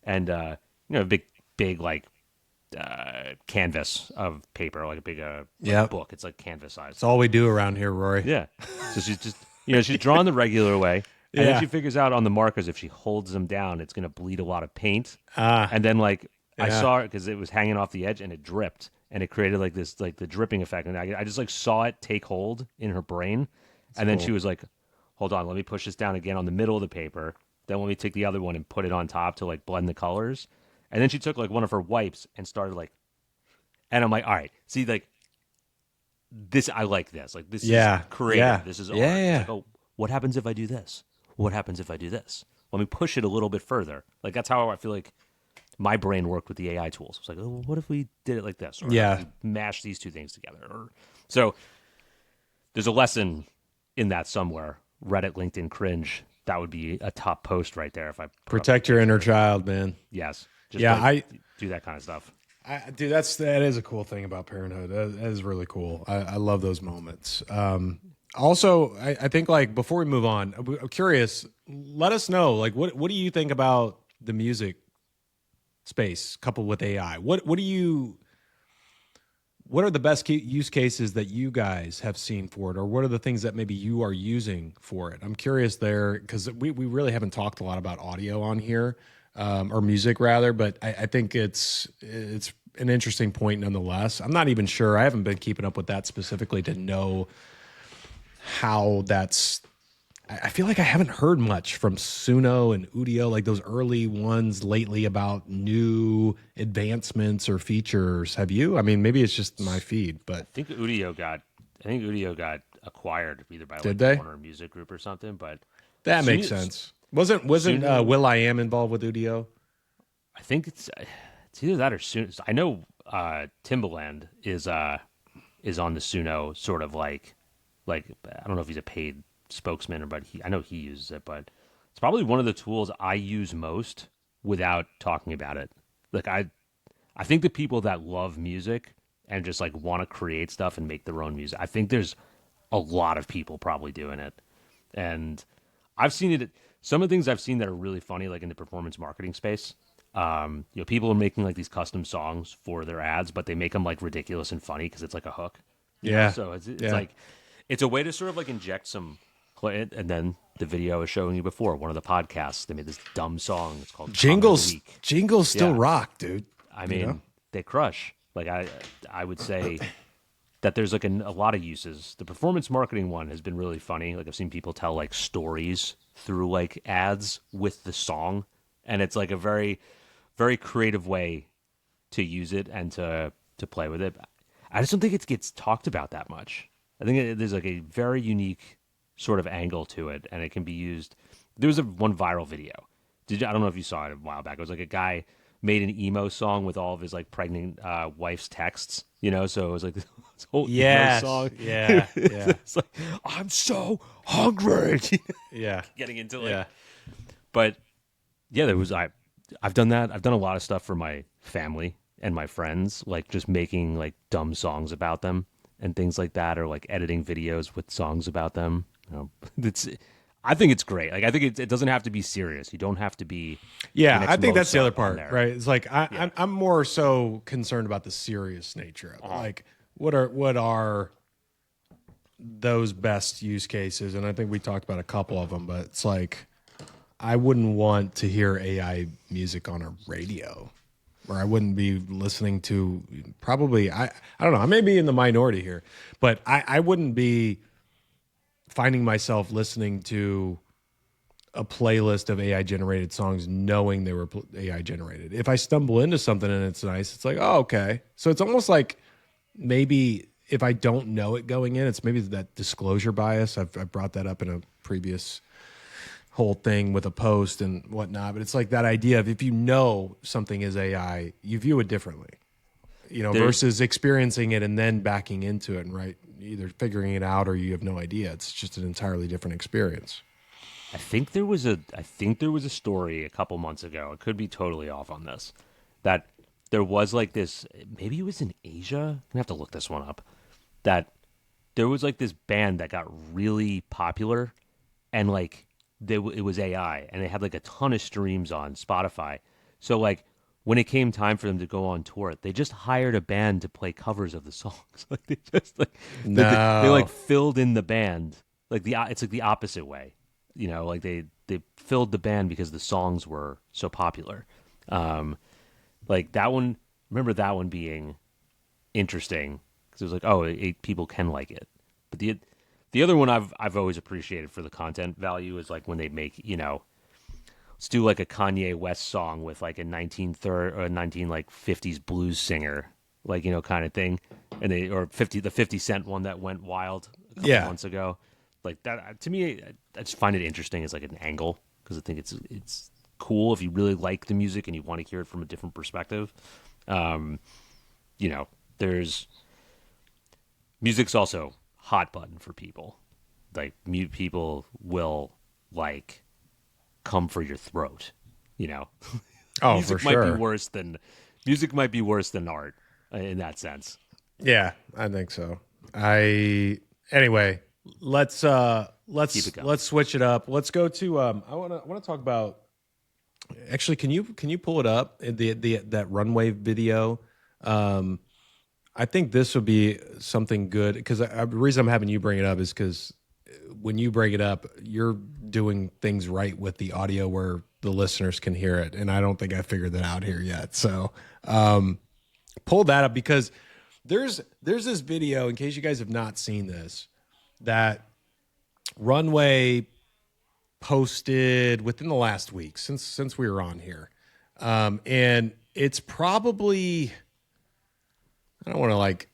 and a big like canvas of paper, like a big book. It's like canvas size. It's all we do around here, Rory. Yeah. So she's just she's drawn the regular way. And then she figures out on the markers if she holds them down, it's going to bleed a lot of paint. And then like I saw it because it was hanging off the edge and it dripped, and it created like this like the dripping effect. And I just like saw it take hold in her brain, and then she was like, "Hold on, let me push this down again on the middle of the paper. Then let me take the other one and put it on top to like blend the colors." And then she took like one of her wipes and started like, and I'm like, "All right, see like this, I like this. Like this is creative. Yeah. This is art." Yeah. It's like, oh, what happens if I do this? What happens if I do this? Let me push it a little bit further. Like that's how I feel like my brain worked with the AI tools. It's like, oh, well, what if we did it like this? Or if we mash these two things together. So there's a lesson in that somewhere. Reddit, LinkedIn, cringe. That would be a top post right there. If I Protect your inner child, man. Yes. Just I do that kind of stuff. Dude, that is a cool thing about parenthood. That is really cool. I love those moments. Also, I think like before we move on, I'm curious. Let us know like what do you think about the music space coupled with AI? What are the best use cases that you guys have seen for it, or what are the things that maybe you are using for it? I'm curious there because we really haven't talked a lot about audio on here, or music rather, but I think it's an interesting point nonetheless. I'm not even sure. I haven't been keeping up with that specifically to know how that's. I feel like I haven't heard much from Suno and Udio, like those early ones lately about new advancements or features. Have you? I mean, maybe it's just my feed, but I think Udio got acquired either by Did like they? Warner Music Group or something. But that makes sense. Wasn't Suno- Will I Am involved with Udio? I think it's either that or Suno. I know Timbaland is on the Suno sort of like I don't know if he's a paid spokesman, but I know he uses it. But it's probably one of the tools I use most without talking about it. Like I think the people that love music and just like want to create stuff and make their own music, I think there's a lot of people probably doing it. And I've seen it. Some of the things I've seen that are really funny, like in the performance marketing space. People are making like these custom songs for their ads, but they make them like ridiculous and funny because it's like a hook. Yeah. So it's like it's a way to sort of like inject some. And then the video I was showing you before, one of the podcasts, they made this dumb song. It's called Jingles. Comment Week. Jingles still rock, dude. I mean, they crush. Like I would say that there's like a lot of uses. The performance marketing one has been really funny. Like I've seen people tell like stories through like ads with the song, and it's like a very, very creative way to use it and to play with it. I just don't think it gets talked about that much. I think there's like a very unique sort of angle to it, and it can be used. There was one viral video. I don't know if you saw it a while back. It was like a guy made an emo song with all of his like pregnant wife's texts. You know, so it was like this whole emo song. Yeah. It's like, I'm so hungry. Yeah. Getting into like, but yeah, I've done that. I've done a lot of stuff for my family and my friends, like just making like dumb songs about them and things like that, or like editing videos with songs about them. You know, I think it's great. Like I think it doesn't have to be serious. You don't have to be. Yeah, I think that's the other part, right? It's like Yeah. I'm more so concerned about the serious nature of it. Like what are those best use cases? And I think we talked about a couple of them, but it's like I wouldn't want to hear AI music on a radio, or I wouldn't be listening to probably I don't know. I may be in the minority here, but I wouldn't be finding myself listening to a playlist of AI generated songs knowing they were AI generated. If I stumble into something and it's nice, it's like, oh, okay. So it's almost like maybe if I don't know it going in, it's maybe that disclosure bias. I've brought that up in a previous whole thing with a post and whatnot, but it's like that idea of if you know something is AI, you view it differently, you know, versus experiencing it and then backing into it and either figuring it out or you have no idea. It's just an entirely different experience. I think there was a story a couple months ago. I could be totally off on this. That there was like this, maybe it was in Asia. I'm gonna have to look this one up. That there was like this band that got really popular, and like it was AI, and they had like a ton of streams on Spotify. So like when it came time for them to go on tour, they just hired a band to play covers of the songs. Like they just like they like filled in the band. Like it's like the opposite way. You know, like they filled the band because the songs were so popular. Like that one, remember that one being interesting because it was like, oh, people can like it. But the other one I've always appreciated for the content value is like when they make, you know, let's do like a Kanye West song with like a 1950s blues singer, like, you know, kind of thing, and the 50 Cent one that went wild a couple months ago. Like that, to me, I just find it interesting as like an angle because I think it's cool if you really like the music and you want to hear it from a different perspective. You know, there's music's also hot button for people. Like mute people will like come for your throat. You know, Oh, music for might sure. be worse than music might be worse than art in that sense. Yeah, I think so. Anyway, let's Keep it going. let's switch it up. Let's go to I want to talk about. Actually, can you pull it up that Runway video? I think this would be something good because the reason I'm having you bring it up is because when you bring it up, you're doing things right with the audio where the listeners can hear it, and I don't think I figured that out here yet. So pull that up because there's this video, in case you guys have not seen this, that Runway posted within the last week since we were on here, and it's probably, I don't want to like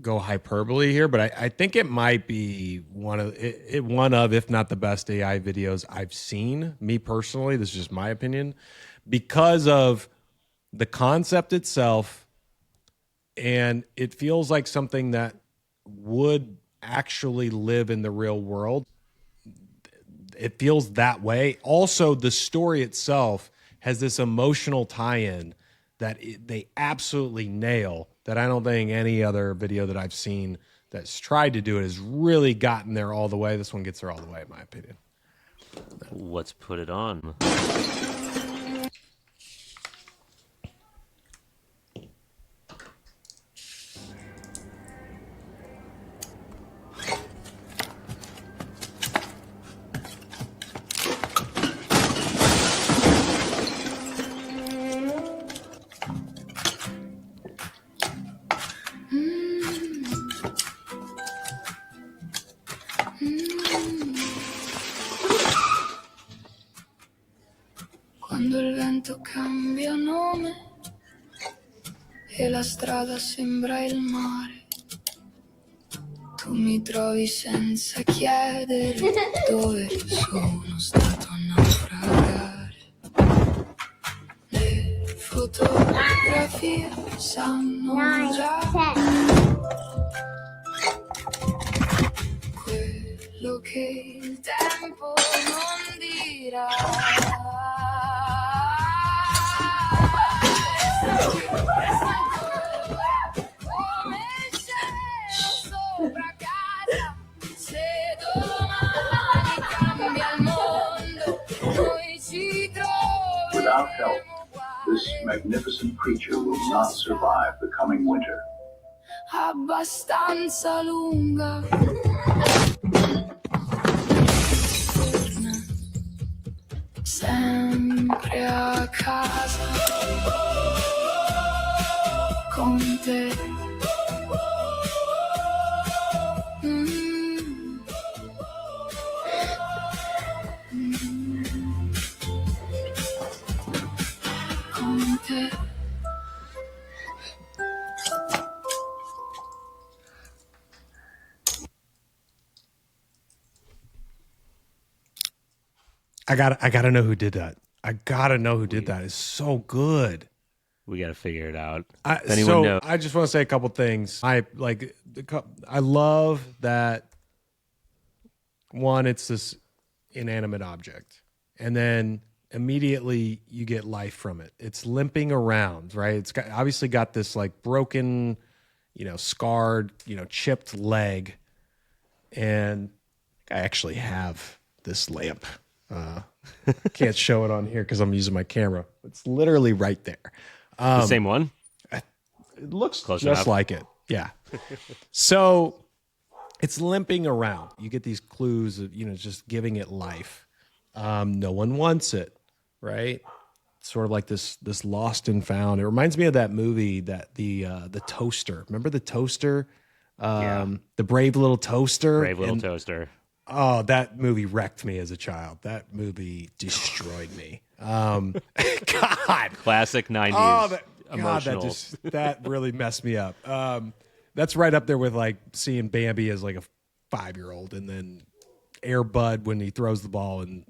go hyperbole here, but I think it might be one of, if not the best AI videos I've seen. Me personally, this is just my opinion, because of the concept itself, and it feels like something that would actually live in the real world. It feels that way. Also, the story itself has this emotional tie-in that they absolutely nail, that I don't think any other video that I've seen that's tried to do it has really gotten there all the way. This one gets there all the way, in my opinion. Let's put it on. Quando il vento cambia nome e la strada sembra il mare, tu mi trovi senza chiedere dove sono stato a naufragare. Le fotografie sanno già quello che il tempo non dirà. Come il cielo sopra casa, se domani cambia il mondo, noi ci troveremo. Without help, this magnificent creature will not survive the coming winter. Abbastanza lunga. Torna sempre a casa con te. Con te. I gotta know who did that. I gotta know who did that. It's so good. We got to figure it out. If anyone knows. I just want to say a couple things. I love that. One, it's this inanimate object, and then immediately you get life from it. It's limping around, right? It's obviously got this like broken, scarred, chipped leg, and I actually have this lamp. Can't show it on here because I'm using my camera. It's literally right there. The same one? It looks Close just enough. like it. Yeah. So it's limping around. You get these clues of, just giving it life. No one wants it, right? Sort of like this lost and found. It reminds me of that movie that the toaster. Remember the toaster? The brave little toaster. Brave little toaster. Oh, that movie wrecked me as a child. That movie destroyed me. God. Classic 90s. Oh, emotional. that really messed me up. That's right up there with like seeing Bambi as like a 5-year-old, and then Air Bud when he throws the ball, and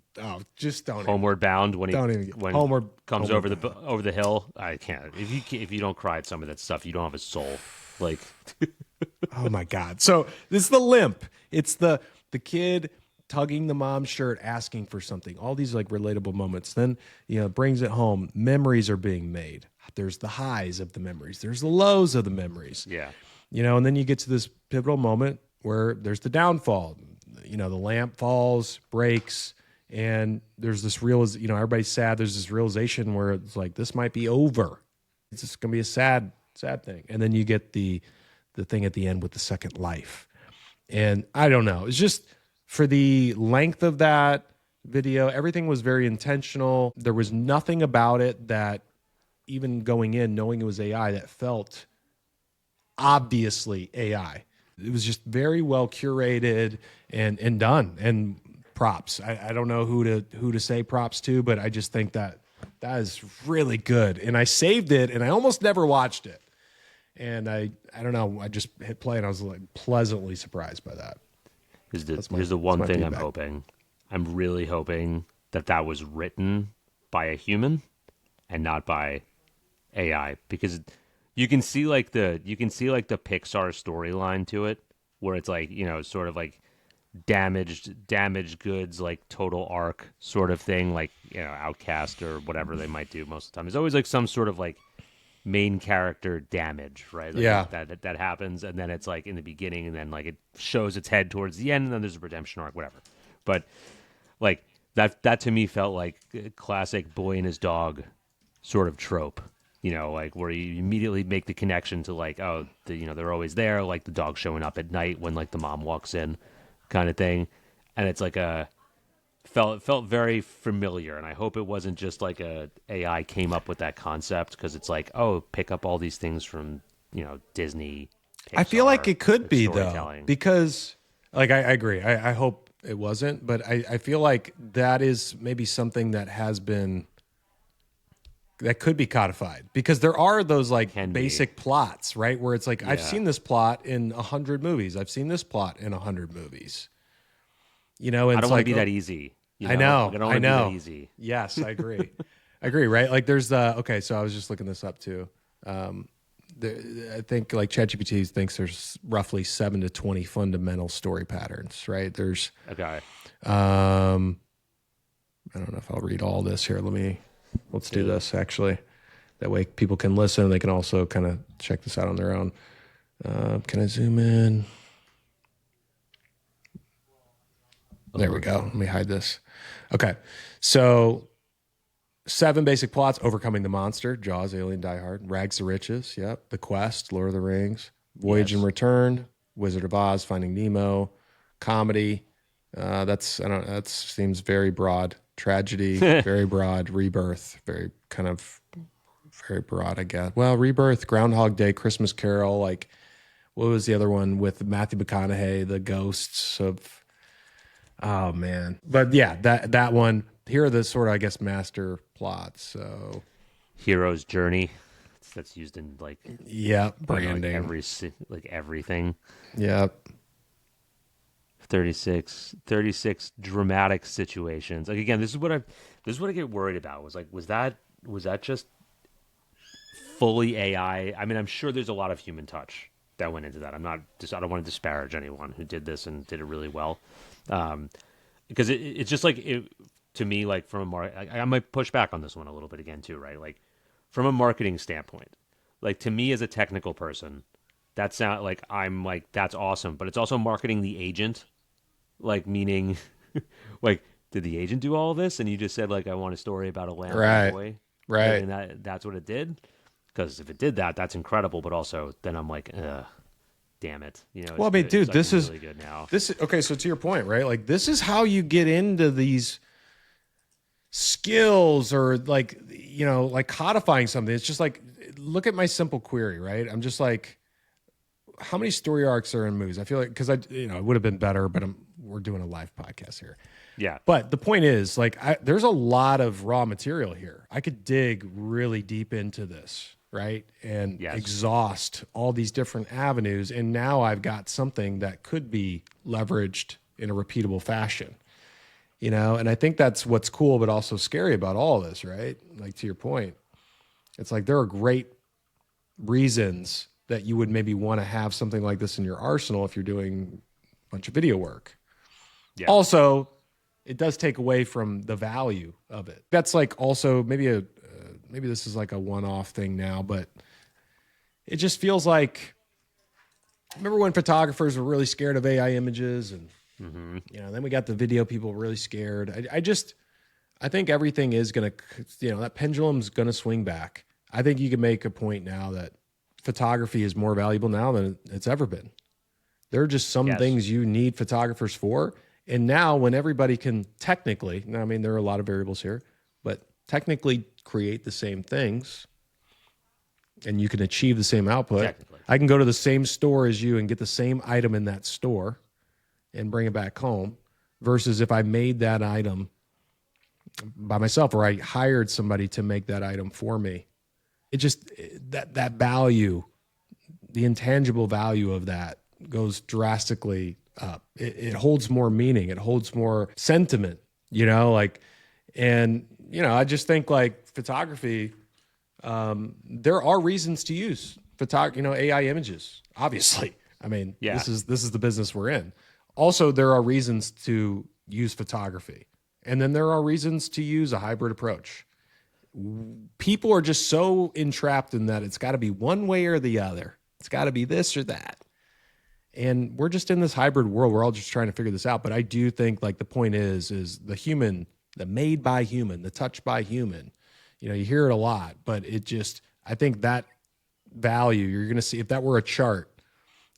just don't. Homeward Bound when Homeward comes Homeward over the hill. I can't. If you don't cry at some of that stuff, you don't have a soul. Like, oh my God. So this is the limp. It's the kid tugging the mom's shirt, asking for something. All these like relatable moments. Then, brings it home. Memories are being made. There's the highs of the memories. There's the lows of the memories. Yeah. And then you get to this pivotal moment where there's the downfall. The lamp falls, breaks, and there's this everybody's sad. There's this realization where it's like, this might be over. It's just going to be a sad thing. And then you get the thing at the end with the second life. And I don't know. It's just for the length of that video, everything was very intentional. There was nothing about it that, even going in, knowing it was AI, that felt obviously AI. It was just very well curated and done. And props. I don't know who to say props to, but I just think that is really good. And I saved it, and I almost never watched it. And I don't know. I just hit play, and I was like pleasantly surprised by that. Here's the one thing feedback. I'm hoping. I'm really hoping that was written by a human and not by AI, because you can see like the Pixar storyline to it, where it's like, sort of like damaged goods, like total arc sort of thing, like, Outcast or whatever they might do most of the time. There's always like some sort of like main character damage, right? Like Yeah. That happens, and then it's like in the beginning, and then like it shows its head towards the end, and then there's a redemption arc, whatever. But like that to me felt like a classic boy and his dog sort of trope, like where you immediately make the connection to like, oh, they're always there, like the dog showing up at night when like the mom walks in, kind of thing. And it's like felt very familiar, and I hope it wasn't just like a AI came up with that concept, because it's like, oh, pick up all these things from Disney, Pixar, I feel like it could be though, storytelling. because like I agree. I hope it wasn't, but I feel like that is maybe something that could be codified, because there are those like basic plots, right? Where it's like, I've seen this plot in 100 movies. I've seen this plot in 100 movies. And I don't want like, to be that easy. I know. Like, I don't want to be that easy. Yes, I agree. I agree, right? Like there's okay, so I was just looking this up too. I think like ChatGPT thinks there's roughly 7 to 20 fundamental story patterns, right? There's Okay. I don't know if I'll read all this here. Let's do this actually. That way people can listen. They can also kind of check this out on their own. Can I zoom in? There we go. Let me hide this. Okay. So 7 basic plots: Overcoming the Monster, Jaws, Alien, Die Hard, Rags to Riches, yep, The Quest, Lord of the Rings, Voyage and Return, Wizard of Oz, Finding Nemo, comedy. That seems very broad. Tragedy, very broad. Rebirth, very broad, I guess. Well, Rebirth, Groundhog Day, Christmas Carol, like what was the other one with Matthew McConaughey, the ghosts of, oh man. But yeah, that one. Here are the sort of, I guess, master plots. So Hero's Journey. That's used in like branding. Like everything. Yep. 36 dramatic situations. Like again, this is what I get worried about. Was that just fully AI? I mean, I'm sure there's a lot of human touch that went into that. I don't want to disparage anyone who did this and did it really well. Because it's just like to me, like from I might push back on this one a little bit again too, right? Like from a marketing standpoint, like to me as a technical person, that sound like I'm like that's awesome, but it's also marketing the agent, like meaning, like did the agent do all of this? And you just said like I want a story about a lamb boy, right? And that's what it did. Because if it did that, that's incredible. But also, then I'm like, damn it, you know. Well, I mean, dude, this is really good now. Okay. So to your point, right? Like this is how you get into these skills, or like like codifying something. It's just like, look at my simple query, right? I'm just like, how many story arcs are in movies? I feel like because it would have been better, but we're doing a live podcast here. Yeah. But the point is, like, there's a lot of raw material here. I could dig really deep into this, right? And exhaust all these different avenues. And now I've got something that could be leveraged in a repeatable fashion, And I think that's what's cool, but also scary about all of this, right? Like, to your point, it's like there are great reasons that you would maybe want to have something like this in your arsenal if you're doing a bunch of video work. Yeah. Also, it does take away from the value of it. That's like also maybe this is like a one-off thing now, but it just feels like, remember when photographers were really scared of AI images, and then we got the video people really scared. I think everything is going to, that pendulum's going to swing back. I think you can make a point now that photography is more valuable now than it's ever been. There are just some things you need photographers for. And now when everybody can technically, I mean, there are a lot of variables here, but technically create the same things and you can achieve the same output. I can go to the same store as you and get the same item in that store and bring it back home, versus if I made that item by myself or I hired somebody to make that item for me. It just, that value, the intangible value of that goes drastically up. It holds more meaning. It holds more sentiment, I just think like photography, there are reasons to use AI images, obviously. I mean, this is the business we're in. Also, there are reasons to use photography. And then there are reasons to use a hybrid approach. People are just so entrapped in that it's got to be one way or the other. It's got to be this or that. And we're just in this hybrid world. We're all just trying to figure this out. But I do think like the point is the human, the made by human, the touch by human. You hear it a lot, but it just, I think that value, you're going to see, if that were a chart,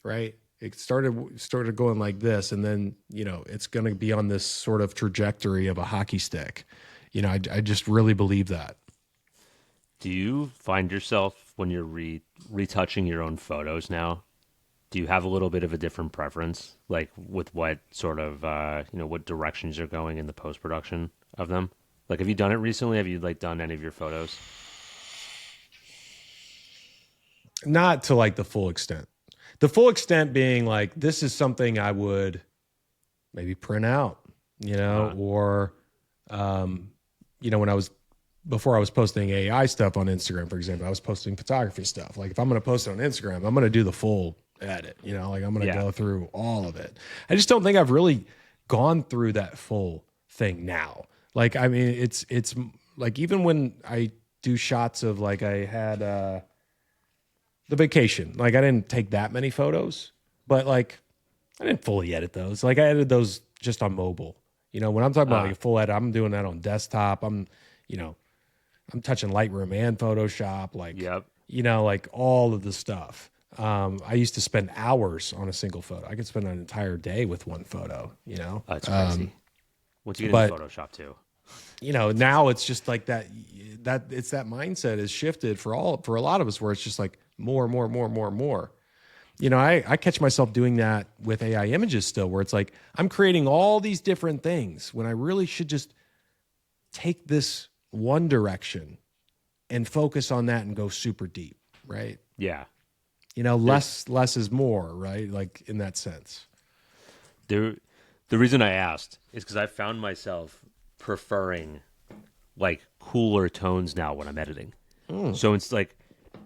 right? It started going like this, and then, it's going to be on this sort of trajectory of a hockey stick. I just really believe that. Do you find yourself when you're retouching your own photos now, do you have a little bit of a different preference, like with what sort of, what directions you're going in the post-production of them? Like, have you done it recently? Have you done any of your photos? Not to like the full extent. The full extent being like, this is something I would maybe print out, or, when I was before I was posting AI stuff on Instagram, for example, I was posting photography stuff. Like if I'm going to post it on Instagram, I'm going to do the full edit, you know, like I'm going to go through all of it. I just don't think I've really gone through that full thing now. Like, I mean, it's like, even when I do shots of, like, I had the vacation, like I didn't take that many photos, but like I didn't fully edit those. Like I edited those just on mobile. You know, when I'm talking about like a full edit, I'm doing that on desktop. I'm touching Lightroom and Photoshop, like, you know, like all of the stuff. I used to spend hours on a single photo. I could spend an entire day with one photo, you know? That's crazy. Once you get into Photoshop too. You know, now it's just like that it's that mindset is shifted for a lot of us, where it's just like more. You know, I catch myself doing that with AI images still, where it's like I'm creating all these different things when I really should just take this one direction and focus on that and go super deep, right? Yeah. You know, less is more, right? Like in that sense. The reason I asked is because I found myself preferring like cooler tones now when I'm editing. So it's like,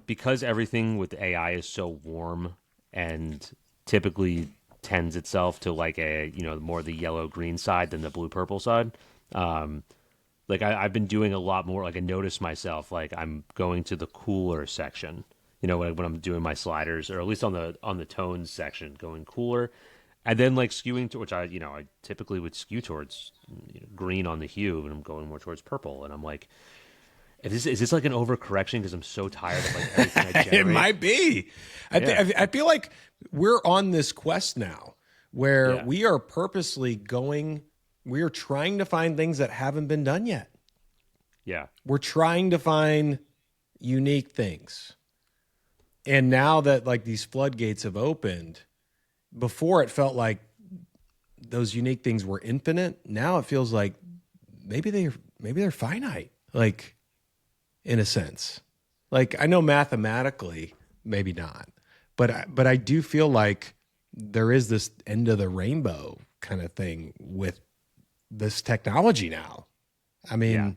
because everything with AI is so warm and typically tends itself to like a, you know, more the yellow green side than the blue purple side. Like I've been doing a lot more, like I notice myself, like I'm going to the cooler section, you know, when I'm doing my sliders, or at least on the tones section, going cooler. And then like skewing to, which I typically would skew towards, you know, green on the hue, and I'm going more towards purple. And I'm like, is this like an overcorrection because I'm so tired of like everything I generate? It might be. I feel like we're on this quest now where we are purposely going, we are trying to find things that haven't been done yet. Yeah. We're trying to find unique things. And now that like these floodgates have opened, before it felt like those unique things were infinite. Now it feels like maybe they're finite, like in a sense. Like I know mathematically, maybe not, but I do feel like there is this end of the rainbow kind of thing with this technology now. I mean,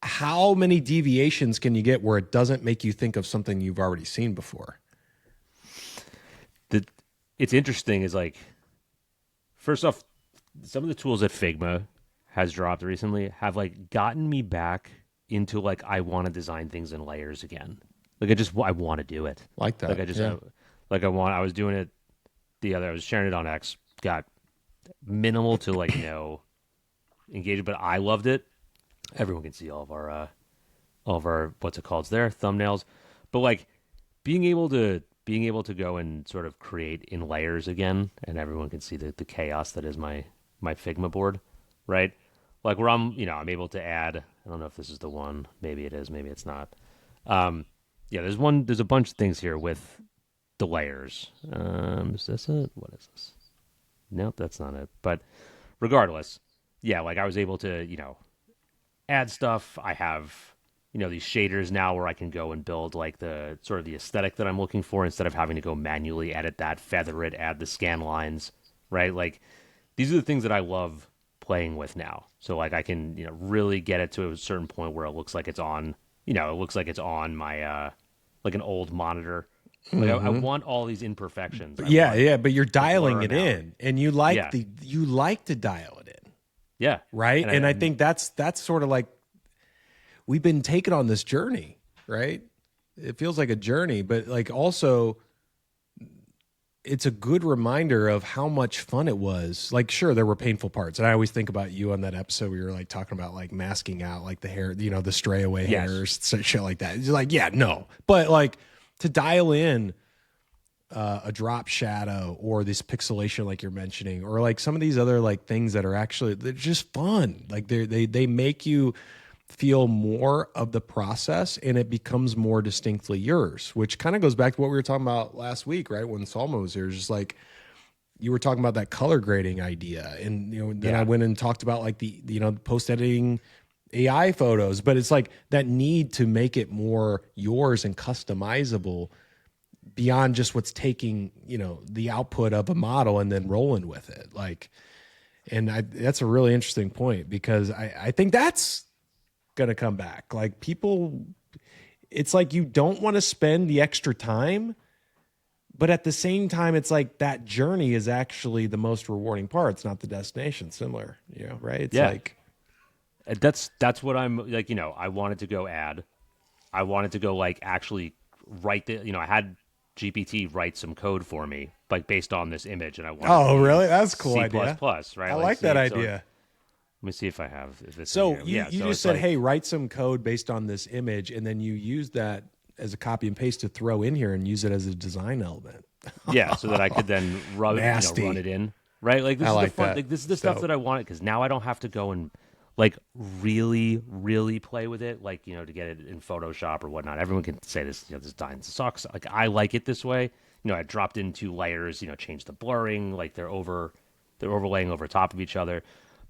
how many deviations can you get where it doesn't make you think of something you've already seen before? It's interesting is like, first off, some of the tools that Figma has dropped recently have like gotten me back into like, I want to design things in layers again. Like I want to do it. Like that. Like I was doing it I was sharing it on X, got minimal to like no engagement, but I loved it. Everyone can see all of our what's it called? It's there, thumbnails. But like being able to go and sort of create in layers again, and everyone can see the chaos that is my Figma board, right? Like where I'm able to add, I don't know if this is the one, maybe it is, maybe it's not. There's a bunch of things here with the layers. Is this it? What is this? Nope, that's not it. But regardless, like I was able to, add stuff. I have these shaders now where I can go and build like the sort of the aesthetic that I'm looking for instead of having to go manually edit that, feather it, add the scan lines, right? Like these are the things that I love playing with now. So like I can, really get it to a certain point where it looks like it's on, my, like an old monitor. Like I want all these imperfections. But you're dialing it in, and you like to dial it in. Yeah. Right. And I think that's sort of like, we've been taken on this journey, right? It feels like a journey, but like also it's a good reminder of how much fun it was. Like, sure, there were painful parts. And I always think about you on that episode where you were like talking about like masking out like the hair, the stray away hairs, shit like that. It's like, no, but like to dial in a drop shadow or this pixelation like you're mentioning, or like some of these other like things that are actually, they're just fun. Like they make you feel more of the process, and it becomes more distinctly yours, which kind of goes back to what we were talking about last week, right? When Salma was here, just like you were talking about that color grading idea. And, then I went and talked about like the post editing AI photos, but it's like that need to make it more yours and customizable beyond just what's taking, the output of a model and then rolling with it. Like, and that's a really interesting point, because I think that's going to come back. Like people, it's like you don't want to spend the extra time, but at the same time, it's like that journey is actually the most rewarding part. It's not the destination. Similar, right? It's like that's what I'm like. I wanted to go ad. I wanted to go like actually write I had GPT write some code for me, like based on this image, and I wanted. Oh, really? That's a cool C++, idea. right? I like that idea. Let me see if I have. If it's So in you here. just said, hey, write some code based on this image, and then you use that as a copy and paste to throw in here and use it as a design element. Yeah, so that I could then run it in, right? Like this is the fun. Like this is the stuff that I wanted because now I don't have to go and like really, really play with it, like to get it in Photoshop or whatnot. Everyone can say this, this design sucks. Like I like it this way. I dropped in 2 layers, changed the blurring, like they're overlaying over top of each other.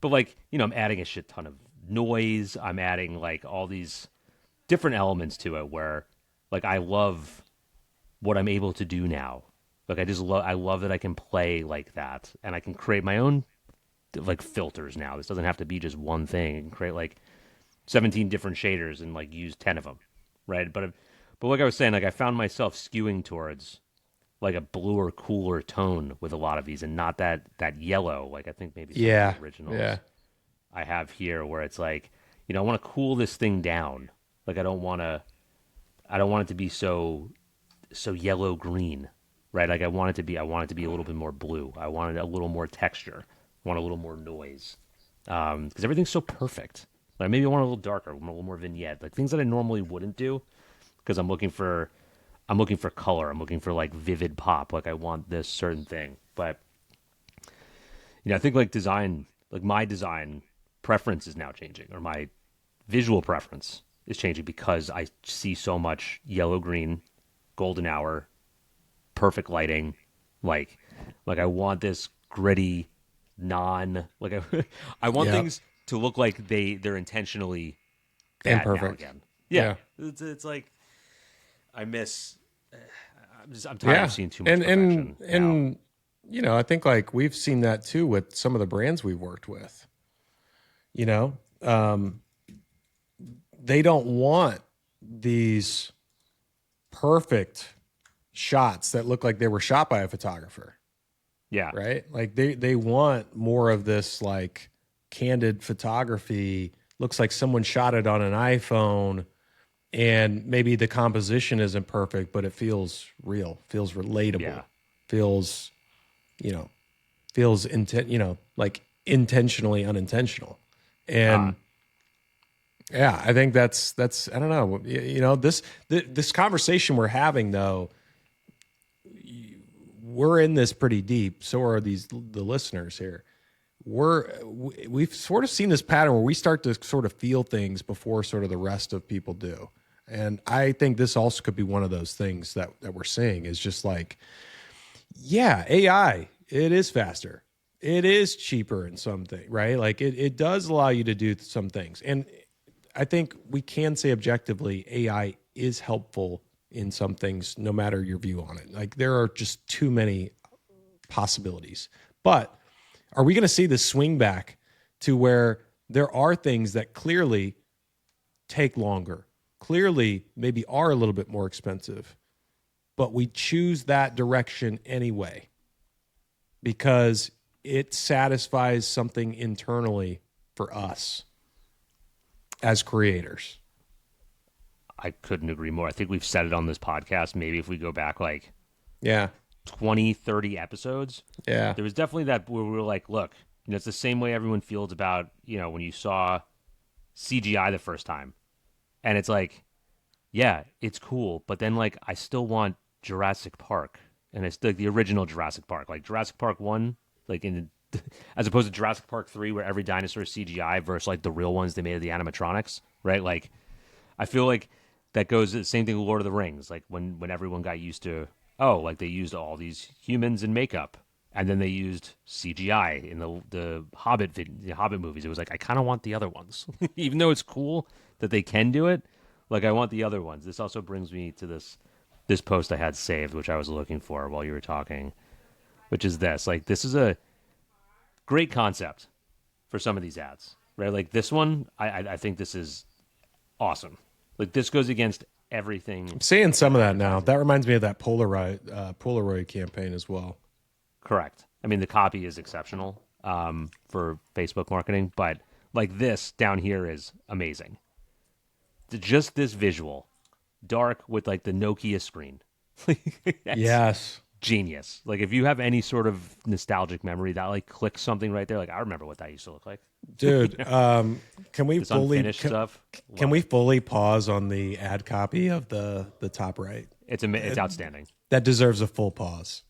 But like, I'm adding a shit ton of noise. I'm adding like all these different elements to it where like I love what I'm able to do now. Like I love that I can play like that and I can create my own like filters now. This doesn't have to be just one thing. I can create like 17 different shaders and like use 10 of them, right? But like I was saying, like I found myself skewing towards like a bluer, cooler tone with a lot of these, and not that yellow. Like I think maybe some of the originals I have here, where it's like I want to cool this thing down. Like I don't want it to be so yellow green, right? Like I want it to be a little bit more blue. I wanted a little more texture. I want a little more noise because everything's so perfect. Like maybe I want a little darker, a little more vignette, like things that I normally wouldn't do because I'm looking for color. I'm looking for like vivid pop. Like I want this certain thing. But I think like design, like my design preference is now changing, or my visual preference is changing because I see so much yellow, green, golden hour, perfect lighting. Like I want this gritty, I want things to look like they're intentionally bad imperfect. Now again. Yeah. It's like I'm tired of seeing too much perfection. And I think like we've seen that too with some of the brands we've worked with. They don't want these perfect shots that look like they were shot by a photographer. Yeah. Right? Like they want more of this like candid photography. Looks like someone shot it on an iPhone, and maybe the composition isn't perfect, but it feels real, feels relatable, feels like intentionally unintentional. And I think that's I don't know. This conversation we're having though, we're in this pretty deep. So are the listeners here. We've sort of seen this pattern where we start to sort of feel things before sort of the rest of people do. And I think this also could be one of those things that we're seeing is just like, AI, it is faster. It is cheaper in something, right? Like it does allow you to do some things. And I think we can say objectively, AI is helpful in some things, no matter your view on it. Like there are just too many possibilities. But are we going to see the swing back to where there are things that clearly take longer, clearly maybe are a little bit more expensive, but we choose that direction anyway because it satisfies something internally for us as creators? I couldn't agree more. I think we've said it on this podcast. Maybe if we go back like 20, 30 episodes. Yeah. There was definitely that where we were like, look, it's the same way everyone feels about, when you saw CGI the first time. And it's like, yeah, it's cool. But then like, I still want Jurassic Park. And it's like the original Jurassic Park. Like Jurassic Park 1, like as opposed to Jurassic Park 3 where every dinosaur is CGI versus like the real ones they made of the animatronics, right? Like, I feel like that goes the same thing with Lord of the Rings. Like when everyone got used to, like they used all these humans in makeup, and then they used CGI in the Hobbit movies. It was like I kind of want the other ones, even though it's cool that they can do it. Like I want the other ones. This also brings me to this post I had saved, which I was looking for while you were talking, which is this. Like this is a great concept for some of these ads, right? Like this one, I think this is awesome. Like this goes against everything. I'm seeing some of that now. That reminds me of that Polaroid campaign as well. Correct. I mean, the copy is exceptional for Facebook marketing, but like this down here is amazing. Just this visual, dark with like the Nokia screen. Yes. Genius. Like if you have any sort of nostalgic memory, that like clicks something right there. Like I remember what that used to look like. Dude, can we This fully unfinished stuff. can we fully pause on the ad copy of the top right? It's outstanding. That deserves a full pause.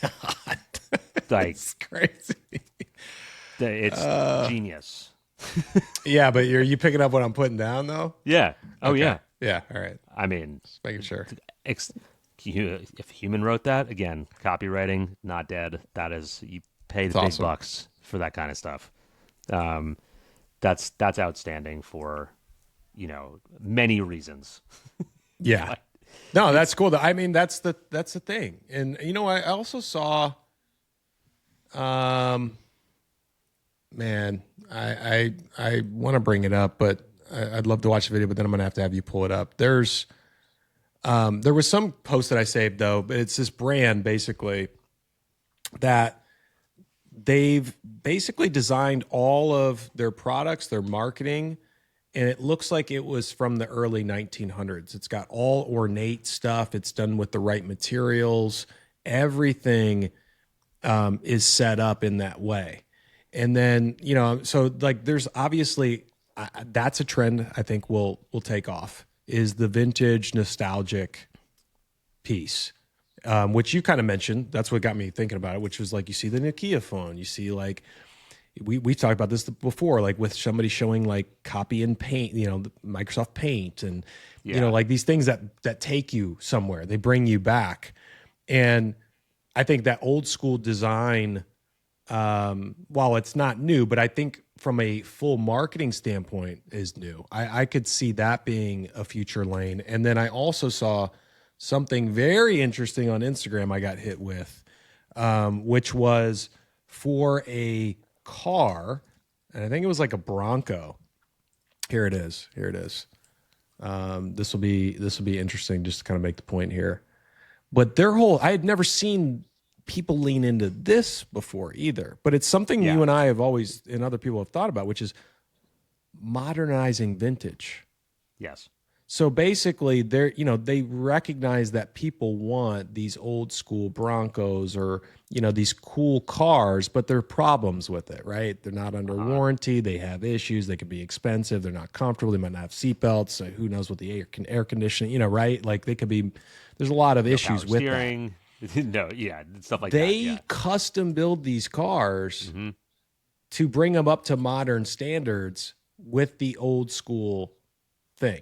God. Like It's crazy. it's genius. Yeah, but are you picking up what I'm putting down though? Yeah. Oh Okay. yeah. Yeah, all right. I mean, Just making sure. if a human wrote that, again, copywriting not dead. That is, you pay the That's big awesome. bucks for that kind of stuff. That's outstanding for many reasons. Yeah. No, that's cool. I mean, that's the thing. And I also saw man, I want to bring it up, but I'd love to watch the video, but then I'm going to have you pull it up. There was some post that I saved though, but it's this brand basically that they've basically designed all of their products, their marketing, and it looks like it was from the early 1900s. It's got all ornate stuff. It's done with the right materials. Everything is set up in that way. And then, so like there's obviously, that's a trend I think will take off, is the vintage nostalgic piece, which you kind of mentioned. That's what got me thinking about it, which was like, you see the Nokia phone, you see like, we talked about this before, like with somebody showing like copy and paint, the Microsoft Paint and, like these things that take you somewhere, they bring you back. And I think that old school design, while it's not new, but I think from a full marketing standpoint is new. I could see that being a future lane. And then I also saw something very interesting on Instagram I got hit with, which was for a car, and I think it was like a Bronco. Here it is. This will be interesting just to kind of make the point here. But I had never seen people lean into this before either. But it's something you and I have always, and other people have thought about, which is modernizing vintage. Yes. So basically, they recognize that people want these old school Broncos or these cool cars, but there are problems with it, right? They're not under warranty. They have issues. They could be expensive. They're not comfortable. They might not have seatbelts. So who knows what the air conditioning, right? Like they could be. There's a lot of issues with steering. No, yeah, stuff like they that. They custom build these cars to bring them up to modern standards with the old school thing.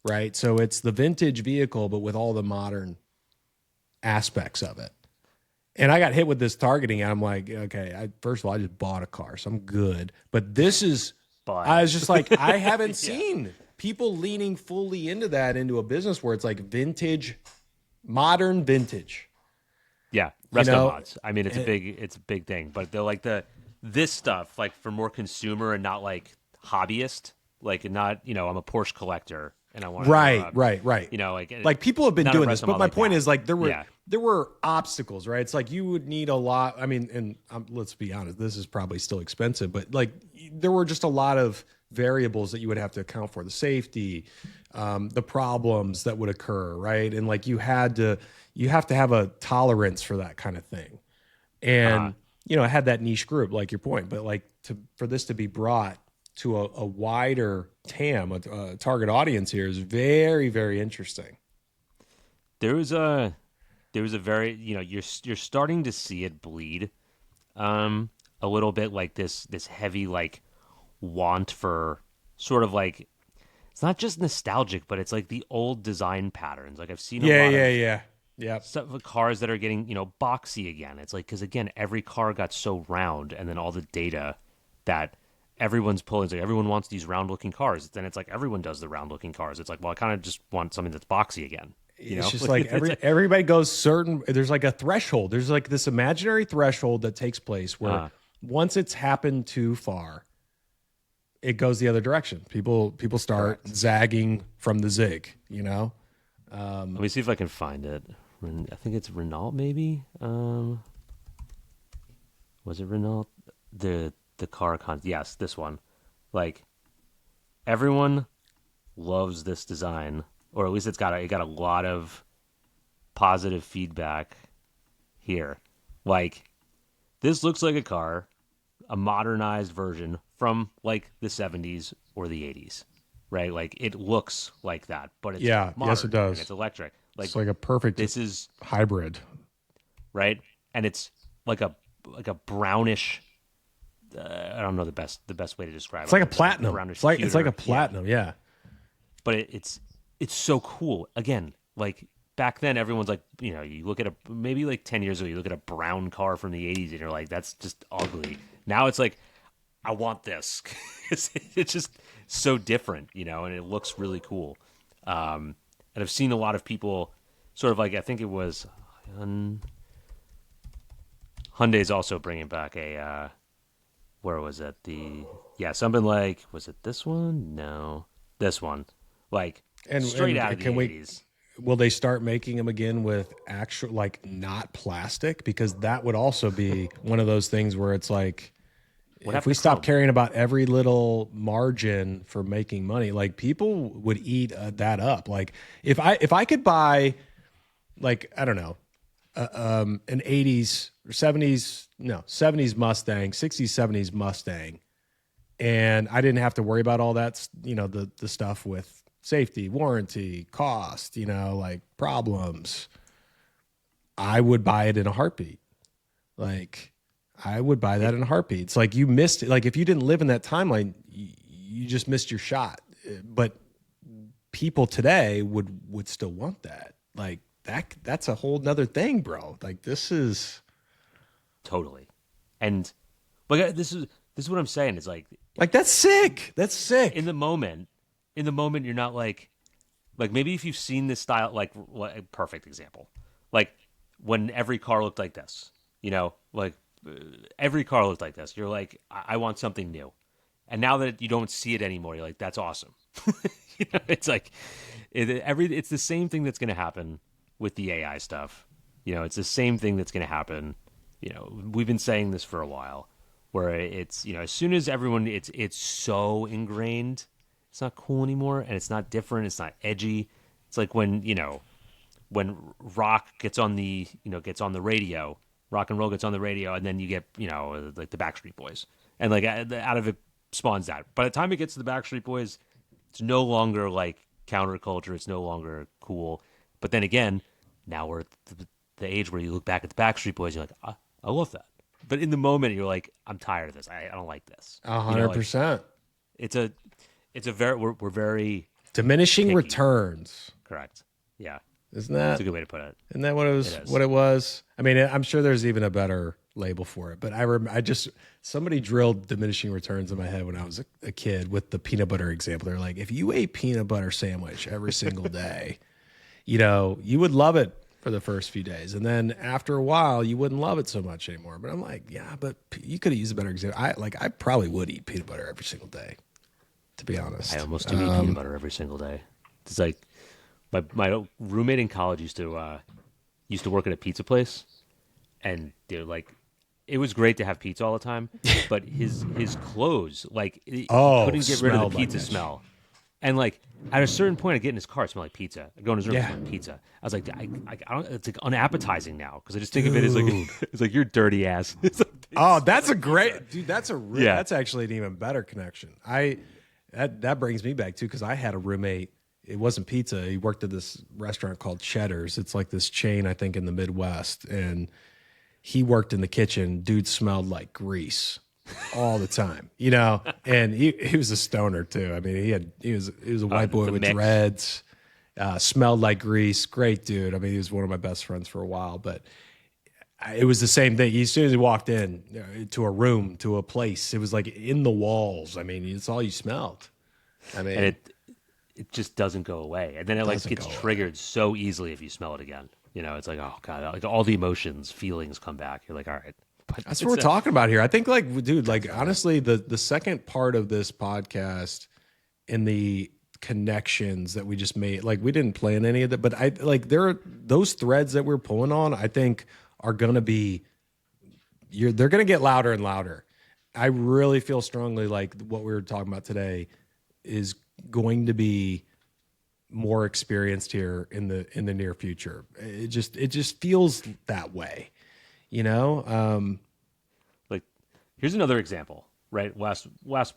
Right. So it's the vintage vehicle, but with all the modern aspects of it. And I got hit with this targeting. And I'm like, okay, first of all, I just bought a car, so I'm good. But I was just like, I haven't seen people leaning fully into a business where it's like vintage, modern vintage. Yeah. Resto mods. I mean, it's a big thing, but they're like this stuff, like for more consumer and not like hobbyist, like not, I'm a Porsche collector. And I want right. Like people have been doing this, but my point is like there were obstacles, right? It's like you would need a lot. I mean, and let's be honest, this is probably still expensive, but like there were just a lot of variables that you would have to account for: the safety, the problems that would occur, right? And like you have to have a tolerance for that kind of thing, and I had that niche group, like your point, but like for this to be brought to a wider TAM, a target audience here is very, very interesting. There was a very, you're starting to see it bleed a little bit, like this heavy like want for sort of like, it's not just nostalgic, but it's like the old design patterns. Like I've seen a lot of stuff with cars that are getting, boxy again. It's like, because again, every car got so round, and then all the data that everyone's pulling, it's like everyone wants these round looking cars. Then it's like everyone does the round looking cars. It's like, well, I kind of just want something that's boxy again. It's just like everybody goes there's like a threshold. There's like this imaginary threshold that takes place where once it's happened too far, it goes the other direction. People start zagging from the zig, you know? Let me see if I can find it. I think it's Renault, maybe. Was it Renault? The car yes, this one. Like, everyone loves this design, or at least it got a lot of positive feedback here. Like, this looks like a car, a modernized version from like the 70s or the 80s, right? Like, it looks like that, but it's modern, yes it does. and it's electric. Like, It's like a perfect this is hybrid. right, and it's like a brownish. I don't know the best way to describe it. It's like a platinum. It's like a platinum, yeah. But it's so cool. Again, like back then, everyone's like, you know, you look at maybe like 10 years ago, you look at a brown car from the 80s, and you're like, that's just ugly. Now it's like, I want this. It's just so different, you know, and it looks really cool. And I've seen a lot of people sort of like, I think it was Hyundai's also bringing back a, where was it? Something like, was it this one? No, this one. Like, straight out of the 80s. Will they start making them again with actual, like, not plastic? Because that would also be one of those things where it's like, if we stop caring about every little margin for making money, like, people would eat that up. Like, if I could buy, like, I don't know, an 80s or 70s Mustang, 60s, 70s Mustang, and I didn't have to worry about all that, you know, the stuff with safety, warranty, cost, you know, like problems, I would buy it in a heartbeat. Like, I would buy that in a heartbeat. It's like you missed it. Like, if you didn't live in that timeline, you just missed your shot. But people today would still want that. Like, that's a whole nother thing, bro. Like, this is totally. And like, this is what I'm saying. It's like that's sick. That's sick. In the moment, you're not like maybe if you've seen this style, like a perfect example, like when every car looked like this, you know, like every car looked like this. You're like, I want something new. And now that you don't see it anymore, you're like, that's awesome. You know, it's like it's the same thing that's going to happen with the AI stuff. You know, it's the same thing that's going to happen. You know, we've been saying this for a while, where it's, you know, as soon as everyone, it's so ingrained, it's not cool anymore, and it's not different, it's not edgy. It's like when, you know, when rock gets on the radio, rock and roll gets on the radio, and then you get, you know, like the Backstreet Boys, and like out of it spawns that. By the time it gets to the Backstreet Boys, it's no longer like counterculture, it's no longer cool. But then again, now we're at the age where you look back at the Backstreet Boys, you're like, I love that. But in the moment, you're like, I'm tired of this. I don't like this. 100%. It's a very we're very diminishing picky. Returns. Correct. Yeah. Isn't that? That's a good way to put it. Isn't that what it was? What it was? I mean, I'm sure there's even a better label for it. But somebody drilled diminishing returns in my head when I was a kid with the peanut butter example. They're like, if you ate peanut butter sandwich every single day, you know, you would love it for the first few days, and then after a while you wouldn't love it so much anymore. But I'm like, yeah, but you could have used a better example. I probably would eat peanut butter every single day, to be honest. I almost do eat peanut butter every single day. It's like my roommate in college used to work at a pizza place, and they're like, it was great to have pizza all the time, but his clothes, like, he couldn't get rid of the pizza smell. And like at a certain point, I get in his car, it smelled like pizza. I go in his room, it smelled like pizza. I was like, I don't. It's like unappetizing now because I just think of it as like, it's like, you're dirty ass. Like, that's a great dude. That's actually an even better connection. That brings me back too, because I had a roommate. It wasn't pizza. He worked at this restaurant called Cheddar's. It's like this chain, I think, in the Midwest, and he worked in the kitchen. Dude smelled like grease all the time, you know, and he was a stoner too. I mean, he was a white boy with dreads, smelled like grease. Great dude. I mean, he was one of my best friends for a while, but it was the same thing. As soon as he walked in to a room, to a place, it was like in the walls. I mean, it's all you smelled. I mean, and it just doesn't go away. And then it like gets triggered so easily if you smell it again. You know, it's like, oh God, like all the emotions, feelings come back. You're like, all right, But That's what we're talking about here. I think, like, dude, like, honestly, the second part of this podcast and the connections that we just made, like, we didn't plan any of that, but I like those threads that we're pulling on, I think are gonna be they're gonna get louder and louder. I really feel strongly like what we were talking about today is going to be more experienced here in the near future. It just feels that way, you know. Like, here's another example, right? Last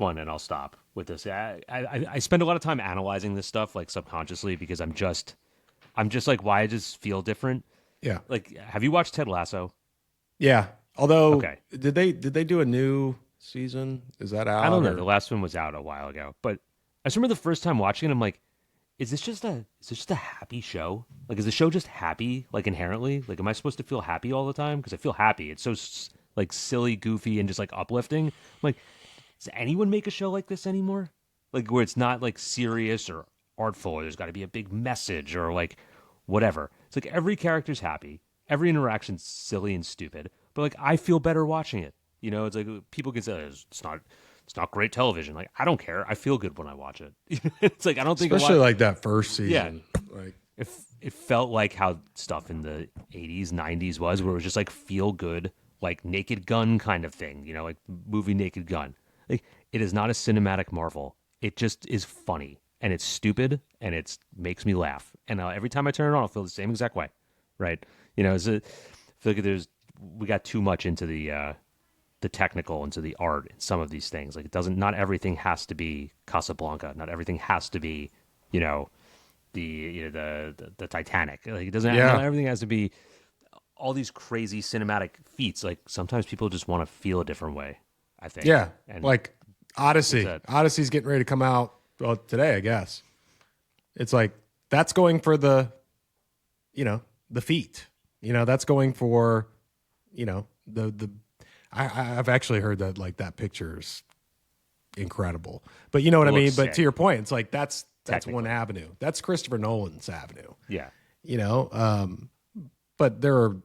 one, and I'll stop with this. I spend a lot of time analyzing this stuff, like, subconsciously, because I'm just like, why I just feel different. Yeah, Like, have you watched Ted Lasso? yeah. Although, Okay. did they do a new season? Is that out? I don't know. or- The last one was out a while ago, but I just remember the first time watching it, I'm like, is this just a happy show? Like, is the show just happy, like, inherently? Like, am I supposed to feel happy all the time? Because I feel happy. It's so like silly, goofy, and just like uplifting. I'm like, does anyone make a show like this anymore? Like, where it's not like serious or artful, or there's got to be a big message or like whatever. It's like every character's happy, every interaction's silly and stupid, but like I feel better watching it. You know, it's like people can say it's not great television. Like, I don't care. I feel good when I watch it. It's like I don't think especially like that first season. Yeah. Like, it felt like how stuff in the 80s, 90s was, where it was just like feel good, like Naked Gun kind of thing, you know, like movie Naked Gun. Like, it is not a cinematic marvel. It just is funny and it's stupid and it makes me laugh. And every time I turn it on, I'll feel the same exact way, right? You know, I feel like we got too much into the technical, into the art in some of these things. Like, not everything has to be Casablanca. Not everything has to be, you know, the Titanic. Like, it doesn't. Not everything has to be all these crazy cinematic feats. Like, sometimes people just want to feel a different way, I think. yeah, And like Odyssey. that? Odyssey's getting ready to come out. Well, today, I guess. It's like that's going for the feet. You know, that's going for, you know, the. I've actually heard that, like, that picture's incredible, but you know what I mean. Looks But sick. to your point, it's like that's Technically. one avenue. That's Christopher Nolan's avenue. Yeah. You know, but there are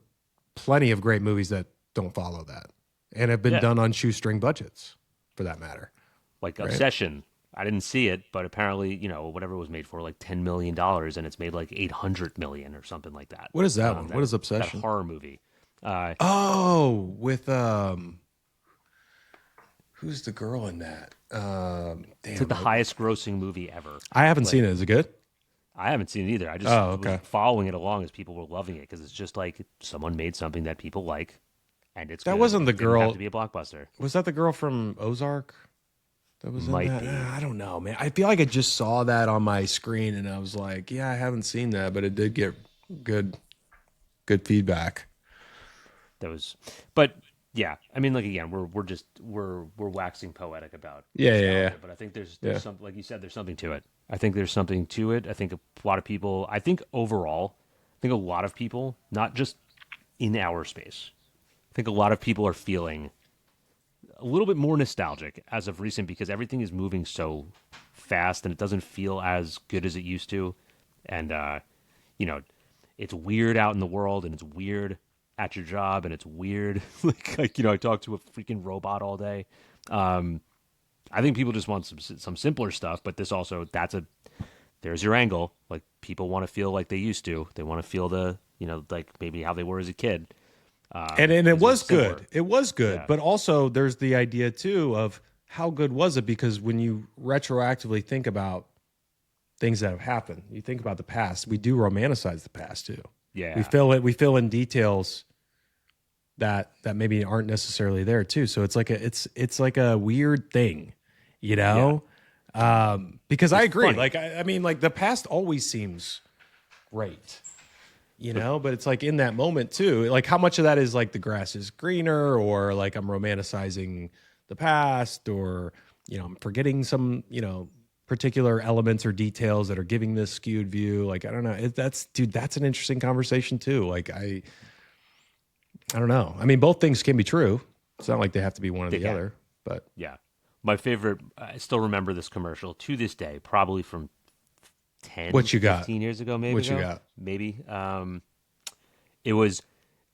plenty of great movies that don't follow that and have been Yeah. done on shoestring budgets, for that matter. Like Obsession. I didn't see it, but apparently, you know, whatever it was made for, like $10 million, and it's made like $800 million or something like that. What is that one? What is That Obsession? horror movie. Oh, with who's the girl in that? Damn, It's like the highest grossing movie ever. I haven't seen it. Is it good? I haven't seen it either. I just okay. was following it along as people were loving it, because it's just like someone made something that people like, and it's That good. wasn't the It didn't girl- have to be a blockbuster. Was that the girl from Ozark? That was Might in that? be. I don't know, man. I feel like I just saw that on my screen and I was like, yeah, I haven't seen that, but it did get good feedback. But yeah, I mean, like, again, we're waxing poetic about Yeah, nostalgia, yeah. But I think there's something, like you said, there's something to it. I think there's something to it. I think a lot of people. I think overall, a lot of people, not just in our space, I think a lot of people are feeling a little bit more nostalgic as of recent, because everything is moving so fast and it doesn't feel as good as it used to. And you know, it's weird out in the world, and it's weird at your job, and it's weird. like you know, I talk to a freaking robot all day. I think people just want some simpler stuff, but this also, there's your angle. Like, people want to feel like they used to. They want to feel like maybe how they were as a kid. And it was similar. good. It was good. Yeah. But also there's the idea too of how good was it? Because when you retroactively think about things that have happened, you think about the past, we do romanticize the past too. Yeah. We fill in details that maybe aren't necessarily there too. So it's like a weird thing, you know? Because I agree. funny. Like, I mean, like, the past always seems great. You know, but it's like in that moment too. Like, how much of that is like the grass is greener, or like I'm romanticizing the past, or, you know, I'm forgetting some, you know, particular elements or details that are giving this skewed view. Like, I don't know. That's an interesting conversation too. Like, I don't know. I mean, both things can be true. It's not like they have to be one or the can. other. But Yeah. My favorite, I still remember this commercial to this day, probably from 10, What you got? 15 years ago, maybe. What you got? Maybe. It was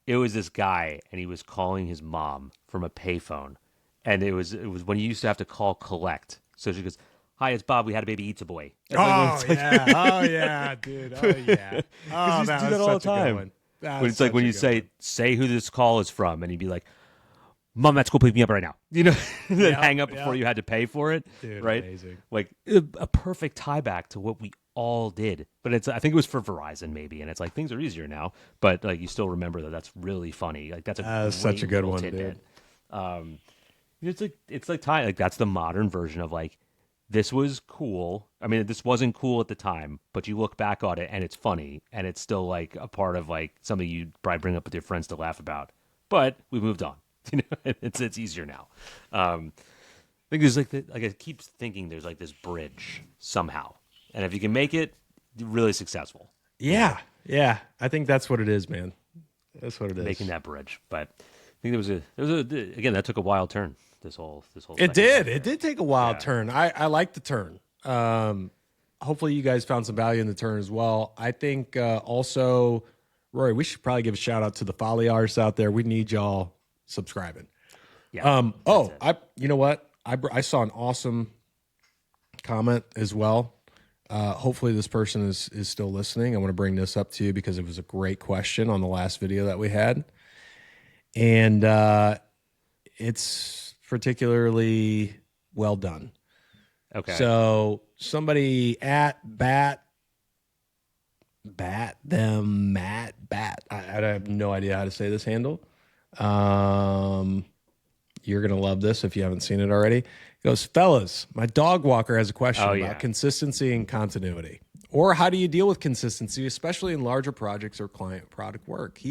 It was this guy, and he was calling his mom from a payphone, and it was when you used to have to call collect. So she goes, "Hi, it's Bob. We had a baby eats a boy." Oh yeah, dude. Oh yeah. Oh, used to do was that all such the a good time. one. That When was it's like such when a you good say who this call is from, and he'd be like, "Mom, that's cool. Pick me up right now." You know, and then Yep, hang up before yep. you had to pay for it. Dude, right? amazing. Like a perfect tie back to what we all did. But I think it was for Verizon maybe, and it's like things are easier now. But like you still remember that. That's really funny. Like that's Such a great good little one, tidbit. dude. It's like tie. Like that's the modern version of like this was cool. I mean, this wasn't cool at the time, but you look back on it and it's funny, and it's still like a part of like something you probably bring up with your friends to laugh about. But we moved on. You know, it's easier now. I think there's like I keep thinking there's like this bridge somehow, and if you can make it, you're really successful. Yeah. Yeah. I think that's what it is, man. That's what it is. Making that bridge. But I think there was a again that took a wild turn. This whole It second did. half It there. did take a wild Yeah. turn. I like the turn. Hopefully you guys found some value in the turn as well. I think also, Rory, we should probably give a shout out to the Foley artists out there. We need y'all subscribing. Yeah. You know what? I saw an awesome comment as well. Hopefully this person is still listening. I want to bring this up to you because it was a great question on the last video that we had. And it's particularly well done. Okay. So somebody at bat them Matt bat. I have no idea how to say this handle. You're gonna love this if you haven't seen it already. He goes, fellas, my dog walker has a question Oh, about yeah. consistency and continuity. Or how do you deal with consistency, especially in larger projects or client product work?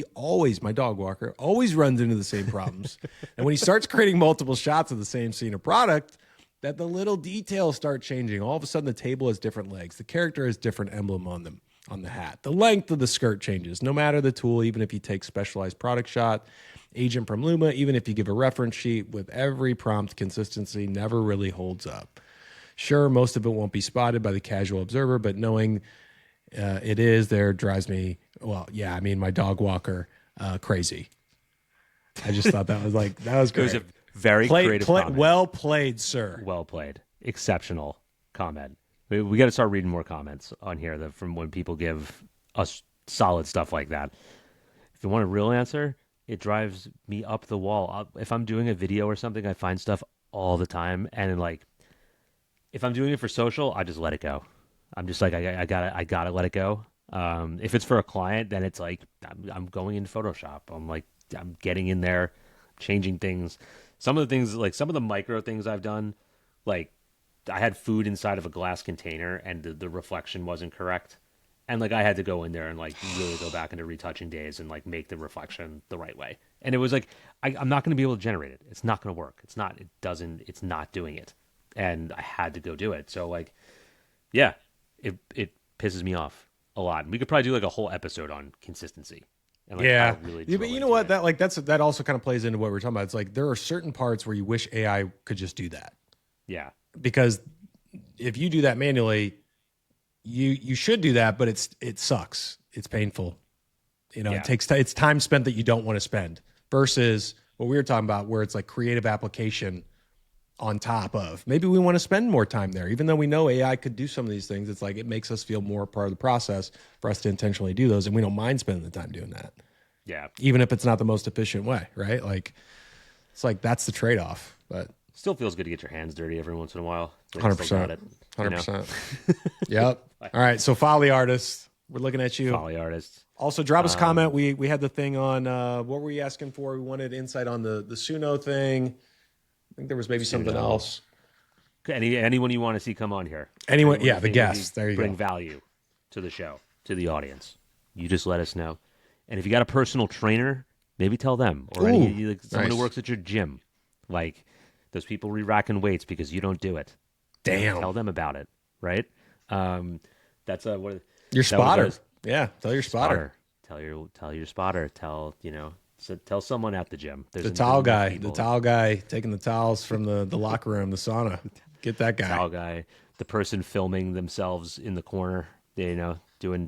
My dog walker, always runs into the same problems. And when he starts creating multiple shots of the same scene or product, that the little details start changing. All of a sudden, the table has different legs. The character has different emblem on them, on the hat. The length of the skirt changes, no matter the tool, even if you take specialized product shot, agent from Luma, even if you give a reference sheet with every prompt, consistency never really holds up. Sure, most of it won't be spotted by the casual observer, but knowing it is there drives me, my dog walker crazy. I just thought that was great. It was a very creative comment. Well played, sir. Well played. Exceptional comment. We got to start reading more comments on here from when people give us solid stuff like that. If you want a real answer, it drives me up the wall. If I'm doing a video or something, I find stuff all the time, and if I'm doing it for social, I just let it go. I'm just like I gotta let it go. If it's for a client, then it's like I'm going into Photoshop. I'm getting in there, changing things. Some of the things, like some of the micro things I've done, like I had food inside of a glass container and the reflection wasn't correct. And I had to go in there and really go back into retouching days and make the reflection the right way. And it was I'm not going to be able to generate it. It's not going to work. It's not doing it. And I had to go do it. So it pisses me off a lot. And we could probably do a whole episode on consistency. And how really but you know what? That also kind of plays into what we're talking about. It's there are certain parts where you wish AI could just do that. Yeah. Because if you do that manually, you should do that, but it sucks. It's painful. It takes it's time spent that you don't want to spend versus what we were talking about where it's creative application on top of. Maybe we want to spend more time there. Even though we know AI could do some of these things, it's it makes us feel more part of the process for us to intentionally do those. And we don't mind spending the time doing that. Yeah. Even if it's not the most efficient way, right? It's that's the trade-off, but Still feels good to get your hands dirty every once in a while. 100%. 100%. Yep. All right. So Foley artists, we're looking at you. Foley artists. Also, drop us a comment. We had the thing on what were you asking for? We wanted insight on the Suno thing. I think there was maybe something else. Anyone you want to see come on here. Anyone, yeah, the guests. There you bring go. value to the show, to the audience. You just let us know. And if you got a personal trainer, maybe tell them. Or someone who works at your gym. Those people re-racking weights because you don't do it. Damn. Tell them about it, right? That's what your spotter. Yeah, tell your spotter. Tell your spotter. Tell someone at the gym. The towel guy taking the towels from the locker room, the sauna. Get that guy. Towel guy. The person filming themselves in the corner. Doing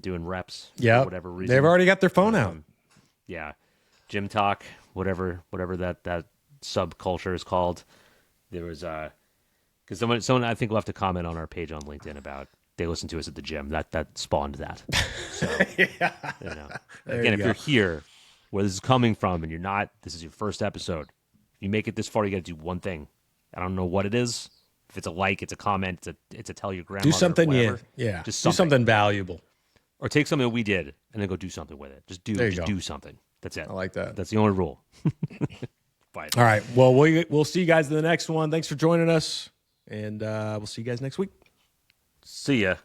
reps. Yeah. For whatever reason. They've already got their phone out. Yeah. gym talk, whatever that subculture is called. There was because someone I think left a comment on our page on LinkedIn about they listened to us at the gym. That spawned that. So again, if you're here, where this is coming from, and this is your first episode. If you make it this far, you got to do one thing. I don't know what it is. If it's a like, it's a comment, it's a tell your grandmother. Do something, whatever. yeah. Just do something valuable. Or take something that we did and then go do something with it. Just do something. That's it. I like that. That's the only rule. All right. Well, we'll see you guys in the next one. Thanks for joining us, and we'll see you guys next week. See ya.